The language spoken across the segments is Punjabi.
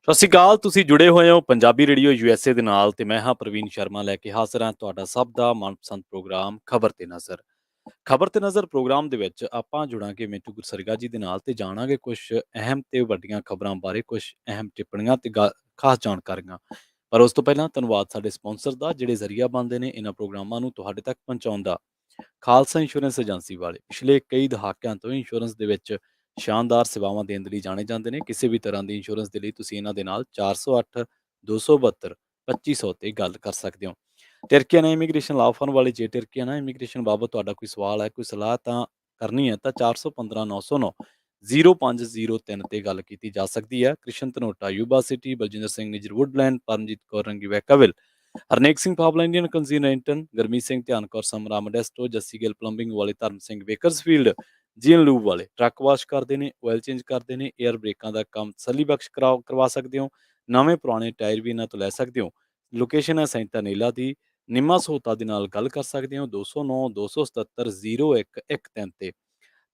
ਸਤਿ ਸ਼੍ਰੀ ਅਕਾਲ। ਤੁਸੀਂ ਜੁੜੇ ਹੋਏ ਹੋ ਪੰਜਾਬੀ ਰੇਡੀਓ USA ਦੇ ਨਾਲ ਤੇ ਮੈਂ ਹਾਂ ਪ੍ਰਵੀਨ ਸ਼ਰਮਾ ਲੈ ਕੇ ਹਾਜ਼ਰ ਹਾਂ ਤੁਹਾਡਾ ਸਭ ਦਾ ਮਨਪਸੰਦ ਪ੍ਰੋਗਰਾਮ ਖਬਰ ਤੇ ਨਜ਼ਰ। ਖਬਰ ਤੇ ਨਜ਼ਰ ਪ੍ਰੋਗਰਾਮ ਦੇ ਵਿੱਚ ਆਪਾਂ ਜੁੜਾਂਗੇ ਮਿੰਟੂ ਗੁਰਸਰਗਾ ਜੀ ਦੇ ਨਾਲ ਤੇ ਜਾਣਾਂਗੇ ਕੁਝ ਅਹਿਮ ਤੇ ਵੱਡੀਆਂ ਖਬਰਾਂ ਬਾਰੇ, ਕੁਝ ਅਹਿਮ ਟਿੱਪਣੀਆਂ ਤੇ ਖਾਸ ਜਾਣਕਾਰੀਆਂ। ਪਰ ਉਸ ਤੋਂ ਪਹਿਲਾਂ ਧੰਨਵਾਦ ਸਾਡੇ ਸਪਾਂਸਰ ਦਾ ਜਿਹੜੇ ਜ਼ਰੀਆ ਬਣਦੇ ਨੇ ਇਹਨਾਂ ਪ੍ਰੋਗਰਾਮਾਂ ਨੂੰ ਤੁਹਾਡੇ ਤੱਕ ਪਹੁੰਚਾਉਣ ਦਾ। ਖਾਲਸਾ ਇੰਸ਼ੋਰੈਂਸ ਏਜੰਸੀ ਵਾਲੇ ਪਿਛਲੇ ਕਈ ਦਹਾਕਿਆਂ ਤੋਂ ਇੰਸ਼ੋਰੈਂਸ ਦੇ ਵਿੱਚ ਸ਼ਾਨਦਾਰ ਸੇਵਾਵਾਂ ਦੇਣ ਦੇ ਲਈ ਜਾਣੇ ਜਾਂਦੇ ਨੇ। ਕਿਸੇ ਵੀ ਤਰ੍ਹਾਂ ਦੀ ਇੰਸ਼ੋਰੈਂਸ ਦੇ ਲਈ ਤੁਸੀਂ ਇਹਨਾਂ ਦੇ ਨਾਲ 408 272 2500 ਤੇ ਗੱਲ ਕਰ ਸਕਦੇ ਹੋ। ਟਰਕੀਆਨਾ ਇਮੀਗ੍ਰੇਸ਼ਨ ਲਾਅ ਫਰਮ ਵਾਲੇ, ਜੇ ਟਰਕੀਆਨਾ ਇਮੀਗ੍ਰੇਸ਼ਨ ਬਾਬਤ ਤੁਹਾਡਾ ਕੋਈ ਸਵਾਲ ਹੈ, ਕੋਈ ਸਲਾਹ ਤਾਂ ਕਰਨੀ ਹੈ ਤਾਂ 415 909 0503 ਤੇ ਗੱਲ ਕੀਤੀ ਜਾ ਸਕਦੀ ਹੈ। Krishan Dhanota Yuba City, Baljinder Singh Nijjar Woodland, Paramjit Kaur Rangi Vacaville, Harnek Singh Pawla Indian ਕੰਜ਼ੀਨੈਂਟਨ, ਗਰਮੀਤ ਸਿੰਘ ਧਿਆਨ ਕੌਰ ਸਮਰਾ ਮੋਡੈਸਟੋ, ਜੱਸੀ ਗਿੱਲ ਪਲੰਬਿੰਗ ਵਾਲੇ, Dharam Singh Bakersfield, GN lube ਵਾਲੇ ਟਰੱਕ ਵਾਸ਼ ਕਰਦੇ ਨੇ, ਆਇਲ ਚੇਂਜ ਕਰਦੇ ਨੇ, ਏਅਰ ਬ੍ਰੇਕਾਂ ਦਾ ਕੰਮ ਤਸੱਲੀ ਬਖਸ਼ ਕਰਵਾ ਸਕਦੇ ਹੋ। ਨਵੇਂ ਪੁਰਾਣੇ ਟਾਇਰ ਵੀ ਇਹਨਾਂ ਤੋਂ ਲੈ ਸਕਦੇ ਹੋ। ਲੋਕੇਸ਼ਨ ਹੈ ਸੈਂਟਾ ਨੀਲਾ ਦੀ। ਨਿੰਮਾ ਸਹੂਲਤਾਂ ਦੇ ਨਾਲ ਗੱਲ ਕਰ ਸਕਦੇ ਹੋ 209 277 0113 ਤੇ।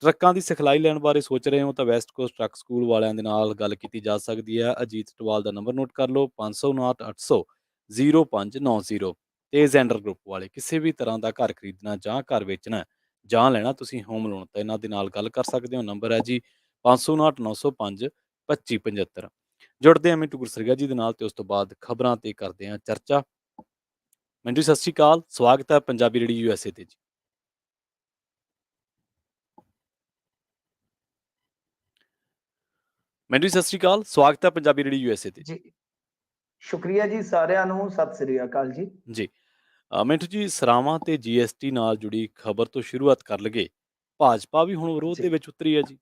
ਟਰੱਕਾਂ ਦੀ ਸਿਖਲਾਈ ਲੈਣ ਬਾਰੇ ਸੋਚ ਰਹੇ ਹੋ ਤਾਂ ਵੈਸਟ ਕੋਸਟ ਟਰੱਕ ਸਕੂਲ ਵਾਲਿਆਂ ਦੇ ਨਾਲ ਗੱਲ ਕੀਤੀ ਜਾ ਸਕਦੀ ਹੈ। ਅਜੀਤ ਟਵਾਲ ਦਾ ਨੰਬਰ ਨੋਟ ਕਰ ਲਓ 559 800 0590। ਤੇ ਜ਼ੈਂਡਰ ਗਰੁੱਪ ਵਾਲੇ ਕਿਸੇ ਵੀ ਤਰ੍ਹਾਂ ਦਾ ਘਰ ਖਰੀਦਣਾ ਜਾਂ ਘਰ ਵੇਚਣਾ ਜਾਂ ਲੈਣਾ ਤੁਸੀਂ ਹੋਮ ਲੋਨ ਤਾਂ ਇਹਨਾਂ ਦੇ ਨਾਲ ਗੱਲ ਕਰ ਸਕਦੇ ਹੋ। ਨੰਬਰ ਹੈ ਜੀ 559 905 2575। ਜੁੜਦੇ ਹਾਂ ਮਿੰਟੂ ਗੁਰਸਰਗਾ ਜੀ ਦੇ ਨਾਲ ਤੇ ਉਸ ਤੋਂ ਬਾਅਦ ਖਬਰਾਂ ਤੇ ਕਰਦੇ ਹਾਂ ਚਰਚਾ। ਮਿੰਟੂ ਸਤਿ ਸ਼੍ਰੀ ਅਕਾਲ, ਸਵਾਗਤ ਹੈ ਪੰਜਾਬੀ ਰੇਡੀਓ USA ਤੇ ਜੀ। ਮਿੰਟੂ ਸਤਿ ਸ਼੍ਰੀ ਅਕਾਲ, ਸਵਾਗਤ ਹੈ ਪੰਜਾਬੀ ਰੇਡੀਓ USA ਤੇ ਜੀ। ਸ਼ੁਕਰੀਆ ਜੀ ਸਾਰਿਆਂ ਨੂੰ, ਸਤਿ ਸ੍ਰੀ ਅਕਾਲ ਜੀ। ਜੀ ਮਿੰਟੂ ਜੀ, ਸਰਾਵਾਂ ਤੇ GST ਨਾਲ ਜੁੜੀ ਖਬਰ ਤੋਂ ਸ਼ੁਰੂਆਤ ਕਰ ਲਈਏ। ਭਾਜਪਾ ਵੀ ਹੁਣ ਵਿਰੋਧ ਦੇ ਵਿੱਚ ਉਤਰੀ ਹੈ ਜੀ।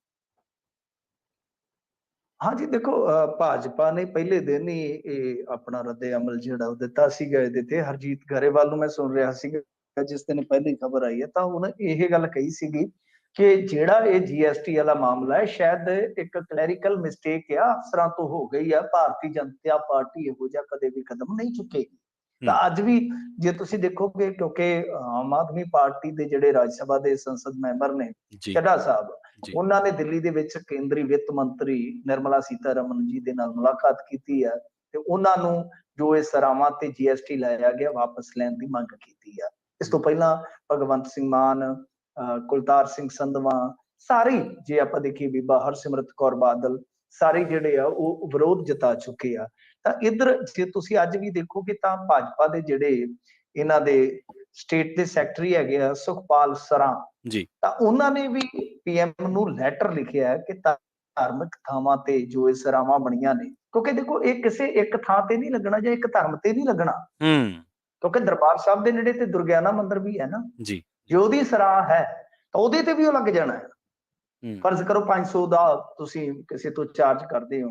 ਹਾਂ ਜੀ, ਦੇਖੋ ਭਾਜਪਾ ਨੇ ਪਹਿਲੇ ਦਿਨ ਹੀ ਇਹ ਆਪਣਾ ਰੱਦੇ ਅਮਲ ਜਿਹੜਾ ਉਹ ਦਿੱਤਾ ਸੀਗਾ ਇਹਦੇ ਤੇ। ਹਰਜੀਤ ਗਰੇਵਾਲ ਨੂੰ ਮੈਂ ਸੁਣ ਰਿਹਾ ਸੀਗਾ ਜਿਸ ਦਿਨ ਪਹਿਲੀ ਖਬਰ ਆਈ ਹੈ ਤਾਂ ਉਹਨੇ ਇਹ ਗੱਲ ਕਹੀ ਸੀਗੀ ਕਿ ਜਿਹੜਾ ਇਹ GST ਵਾਲਾ ਮਾਮਲਾ ਹੈ ਸ਼ਾਇਦ ਇੱਕ ਕਲੈਰੀਕਲ ਮਿਸਟੇਕ ਆ, ਅਫਸਰਾਂ ਤੋਂ ਹੋ ਗਈ ਆ। ਭਾਰਤੀ ਜਨਤਾ ਪਾਰਟੀ ਇਹੋ ਜਿਹਾ ਕਦੇ ਵੀ ਕਦਮ ਨਹੀਂ ਚੁੱਕੇਗੀ। ਤਾਂ ਅੱਜ ਵੀ ਜੇ ਤੁਸੀਂ ਦੇਖੋਗੇ, ਕਿਉਂਕਿ ਆਮ ਆਦਮੀ ਪਾਰਟੀ ਦੇ ਜਿਹੜੇ ਰਾਜ ਸਭਾ ਦੇ ਸੰਸਦ ਮੈਂਬਰ ਨੇ ਚੱਢਾ ਸਾਹਿਬ, ਉਹਨਾਂ ਨੇ ਦਿੱਲੀ ਦੇ ਵਿੱਚ ਕੇਂਦਰੀ ਵਿੱਤ ਮੰਤਰੀ ਨਿਰਮਲਾ ਸੀਤਾਰਮਨ ਜੀ ਦੇ ਨਾਲ ਮੁਲਾਕਾਤ ਕੀਤੀ ਹੈ ਤੇ ਉਹਨਾਂ ਨੂੰ ਜੋ ਇਹ ਸਰਾਵਾਂ ਤੇ GST ਲਾਇਆ ਗਿਆ ਵਾਪਸ ਲੈਣ ਦੀ ਮੰਗ ਕੀਤੀ ਹੈ। ਇਸ ਤੋਂ ਪਹਿਲਾਂ ਭਗਵੰਤ ਸਿੰਘ ਮਾਨ, ਕੁਲਤਾਰ ਸਿੰਘ ਸੰਧਵਾਂ, ਸਾਰੇ ਜੇ ਆਪਾਂ ਦੇਖੀਏ ਬੀਬਾ ਹਰਸਿਮਰਤ ਕੌਰ ਬਾਦਲ, ਸਾਰੇ ਜਿਹੜੇ ਆ ਉਹ ਵਿਰੋਧ ਜਤਾ ਚੁੱਕੇ ਆ। ਤਾਂ ਇੱਧਰ ਜੇ ਤੁਸੀਂ ਅੱਜ ਵੀ ਦੇਖੋਗੇ ਤਾਂ ਭਾਜਪਾ ਦੇ ਜਿਹੜੇ ਇਹਨਾਂ ਦੇ ਸਟੇਟ ਦੇ ਸੈਕਟਰੀ ਹੈਗੇ ਆ ਸੁਖਪਾਲ ਸਰਾਂ ਜੀ, ਤਾਂ ਉਹਨਾਂ ਨੇ ਵੀ PM ਨੂੰ ਲੈਟਰ ਲਿਖਿਆ ਹੈ ਕਿ ਧਾਰਮਿਕ ਥਾਵਾਂ ਤੇ ਜੋ ਇਹ ਸਰਾਵਾਂ ਬਣੀਆਂ ਨੇ, ਕਿਉਂਕਿ ਦੇਖੋ ਇਹ ਕਿਸੇ ਇੱਕ ਥਾਂ ਤੇ ਨਹੀਂ ਲੱਗਣਾ ਜਾਂ ਇੱਕ ਧਰਮ ਤੇ ਨਹੀਂ ਲੱਗਣਾ, ਕਿਉਂਕਿ ਦਰਬਾਰ ਸਾਹਿਬ ਦੇ ਨੇੜੇ ਤੇ ਦੁਰਗਿਆਨਾ ਮੰਦਿਰ ਵੀ ਹੈ ਨਾ ਜੀ। ਜੇ ਉਹਦੀ ਸਰਾਂ ਹੈ ਤਾਂ ਉਹਦੇ ਤੇ ਵੀ ਉਹ ਲੱਗ ਜਾਣਾ ਹੈ। ਫਰਜ਼ ਕਰੋ 500 ਦਾ ਤੁਸੀਂ ਕਿਸੇ ਤੋਂ ਚਾਰਜ ਕਰਦੇ ਹੋ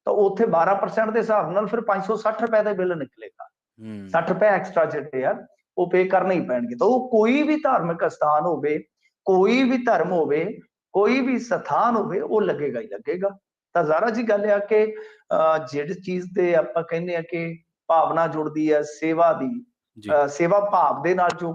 ਤਾਂ ਉੱਥੇ 12% ਦੇ ਹਿਸਾਬ ਨਾਲ ਫਿਰ 560 ਰੁਪਏ ਦਾ ਬਿੱਲ ਨਿਕਲੇਗਾ। 60 ਰੁਪਏ ਐਕਸਟਰਾ ਜਿਹੜੇ ਆ ਉਹ ਪੇ ਕਰਨੇ ਹੀ ਪੈਣਗੇ। ਤਾਂ ਉਹ ਕੋਈ ਵੀ ਧਾਰਮਿਕ ਸਥਾਨ ਹੋਵੇ, ਕੋਈ ਵੀ ਧਰਮ ਹੋਵੇ, ਕੋਈ ਵੀ ਸਥਾਨ ਹੋਵੇ, ਉਹ ਲੱਗੇਗਾ ਹੀ ਲੱਗੇਗਾ। ਤਾਂ ਜ਼ਾਰਾ ਜੀ ਗੱਲ ਆ ਕਿ ਜਿਹੜੀ ਚੀਜ਼ ਤੇ ਆਪਾਂ ਕਹਿੰਦੇ ਆ ਕਿ ਭਾਵਨਾ ਜੁੜਦੀ ਹੈ ਸੇਵਾ ਦੀ, ਸੇਵਾ ਭਾਵ ਦੇ ਨਾਲ ਜੋ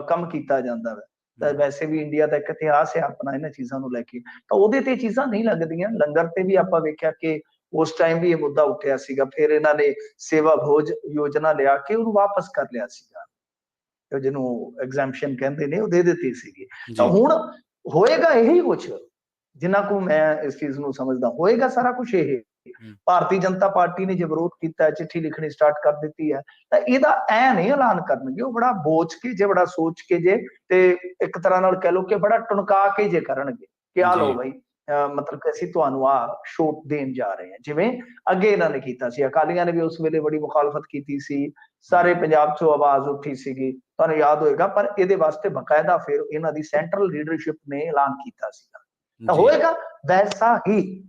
ਕੰਮ ਕੀਤਾ ਜਾਂਦਾ ਹੈ, ਤਾਂ ਵੈਸੇ ਵੀ ਇੰਡੀਆ ਦਾ ਇੱਕ ਇਤਿਹਾਸ ਹੈ ਆਪਣਾ ਇਹਨਾਂ ਚੀਜ਼ਾਂ ਨੂੰ ਲੈ ਕੇ, ਤਾਂ ਉਹਦੇ ਤੇ ਚੀਜ਼ਾਂ ਨਹੀਂ ਲੱਗਦੀਆਂ। ਲੰਗਰ ਤੇ ਵੀ ਆਪਾਂ ਵੇਖਿਆ ਕਿ ਉਸ ਟਾਈਮ ਵੀ ਇਹ ਮੁੱਦਾ ਉੱਠਿਆ ਸੀਗਾ, ਫਿਰ ਇਹਨਾਂ ਨੇ ਸੇਵਾ ਭੋਜ ਯੋਜਨਾ ਲਿਆ ਕੇ ਉਹਨੂੰ ਵਾਪਸ ਕਰ ਲਿਆ ਸੀਗਾ, ਜਿਹਨੂੰ ਐਗਜ਼ੈਂਪਸ਼ਨ ਕਹਿੰਦੇ ਨੇ, ਉਹ ਦੇ ਦਿੱਤੀ ਸੀਗੀ। ਤਾਂ ਹੁਣ ਹੋਏਗਾ ਇਹੀ ਕੁਛ, ਜਿੰਨਾ ਕੁ ਮੈਂ ਇਸ ਚੀਜ਼ ਨੂੰ ਸਮਝਦਾ ਹੋਏਗਾ ਸਾਰਾ ਕੁਛ ਇਹ। ਭਾਰਤੀ ਜਨਤਾ ਪਾਰਟੀ ਨੇ ਜੇ ਵਿਰੋਧ ਕੀਤਾ, ਚਿੱਠੀ ਲਿਖਣੀ ਸਟਾਰਟ ਕਰ ਦਿੱਤੀ ਹੈ, ਤਾਂ ਇਹਦਾ ਐ ਨਹੀਂ ਐਲਾਨ ਕਰਨਗੇ, ਉਹ ਬੜਾ ਬੋਝ ਕੇ ਜੇ, ਬੜਾ ਸੋਚ ਕੇ ਜੇ, ਤੇ ਇੱਕ ਤਰ੍ਹਾਂ ਨਾਲ ਕਹਿ ਲਓ ਕਿ ਬੜਾ ਟੁਣਕਾ ਕੇ ਜੇ ਕਰਨਗੇ ਕਿ ਆ ਲਓ ਬਈ, ਮਤਲਬ ਕਿ ਅਸੀਂ ਤੁਹਾਨੂੰ ਆ ਛੋਟ ਦੇਣ ਜਾ ਰਹੇ ਹਾਂ, ਜਿਵੇਂ ਅੱਗੇ ਇਹਨਾਂ ਨੇ ਕੀਤਾ ਸੀ। ਅਕਾਲੀਆਂ ਨੇ ਵੀ ਉਸ ਵੇਲੇ ਬੜੀ ਮੁਖਾਲਫਤ ਕੀਤੀ ਸੀ, ਸਾਰੇ ਪੰਜਾਬ ਚੋਂ ਆਵਾਜ਼ ਉੱਠੀ ਸੀਗੀ, ਤੁਹਾਨੂੰ ਯਾਦ ਹੋਏਗਾ। ਪਰ ਇਹਦੇ ਵਾਸਤੇ ਬਕਾਇਦਾ ਫਿਰ ਇਹਨਾਂ ਦੀ ਸੈਂਟਰਲ ਲੀਡਰਸ਼ਿਪ ਨੇ ਐਲਾਨ ਕੀਤਾ ਸੀਗਾ। ਤਾਂ ਹੋਏਗਾ ਵੈਸਾ ਹੀ,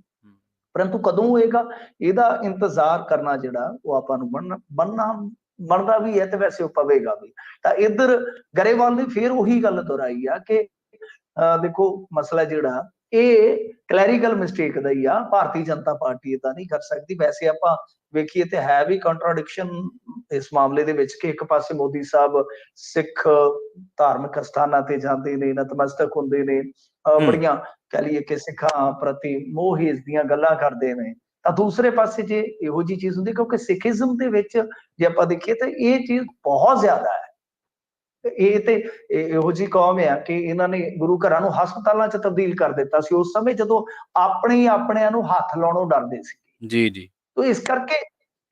ਪਰੰਤੂ ਕਦੋਂ ਹੋਏਗਾ ਇਹਦਾ ਇੰਤਜ਼ਾਰ ਕਰਨਾ ਜਿਹੜਾ ਉਹ ਆਪਾਂ ਨੂੰ ਬਣਦਾ ਵੀ ਹੈ ਤੇ ਵੈਸੇ ਉਹ ਪਵੇਗਾ ਵੀ। ਤਾਂ ਇੱਧਰ ਗਰੇਵਾਲ ਨੇ ਫਿਰ ਉਹੀ ਗੱਲ ਦੁਹਰਾਈ ਆ ਕਿ ਦੇਖੋ ਮਸਲਾ ਜਿਹੜਾ ਇਹ ਕਲੈਰੀਕਲ ਮਿਸਟੇਕ ਦਾ ਹੀ ਆ। ਭਾਰਤੀ ਜਨਤਾ ਪਾਰਟੀ ਇਦਾਂ ਨਹੀਂ ਕਰ ਸਕਦੀ। ਵੈਸੇ ਆਪਾਂ ਵੇਖੀਏ ਤੇ ਹੈ ਵੀ ਕੰਟਰਾਡਿਕਸ਼ਨ ਇਸ ਮਾਮਲੇ ਦੇ ਵਿੱਚ ਕਿ ਇੱਕ ਪਾਸੇ ਮੋਦੀ ਸਾਹਿਬ ਸਿੱਖ ਧਾਰਮਿਕ ਸਥਾਨਾਂ ਤੇ ਜਾਂਦੇ ਨੇ, ਨਤਮਸਤਕ ਹੁੰਦੇ ਨੇ, ਬੜੀਆਂ ਕਹਿ ਲਈਏ ਕਿ ਸਿੱਖਾਂ ਪ੍ਰਤੀ ਮੋਹ ਹੇਜ ਦੀਆਂ ਗੱਲਾਂ ਕਰਦੇ ਨੇ, ਤਾਂ ਦੂਸਰੇ ਪਾਸੇ ਜੇ ਇਹੋ ਜਿਹੀ ਚੀਜ਼ ਹੁੰਦੀ, ਕਿਉਂਕਿ ਸਿੱਖੀਜ਼ਮ ਦੇ ਵਿੱਚ ਜੇ ਆਪਾਂ ਦੇਖੀਏ ਤਾਂ ਇਹ ਚੀਜ਼ ਬਹੁਤ ਜ਼ਿਆਦਾ ਹੈ। ਇਹ ਤੇ ਇਹੋ ਜਿਹੀ ਕੌਮ ਆ ਕਿ ਇਹਨਾਂ ਨੇ ਗੁਰੂ ਘਰਾਂ ਨੂੰ ਹਸਪਤਾਲਾਂ 'ਚ ਤਬਦੀਲ ਕਰ ਦਿੱਤਾ ਸੀ ਉਸ ਸਮੇਂ, ਜਦੋਂ ਆਪਣੇ ਆਪਣਿਆਂ ਨੂੰ ਹੱਥ ਲਾਉਣੋਂ ਡਰਦੇ ਸੀ। ਜੀ ਤੋ ਇਸ ਕਰਕੇ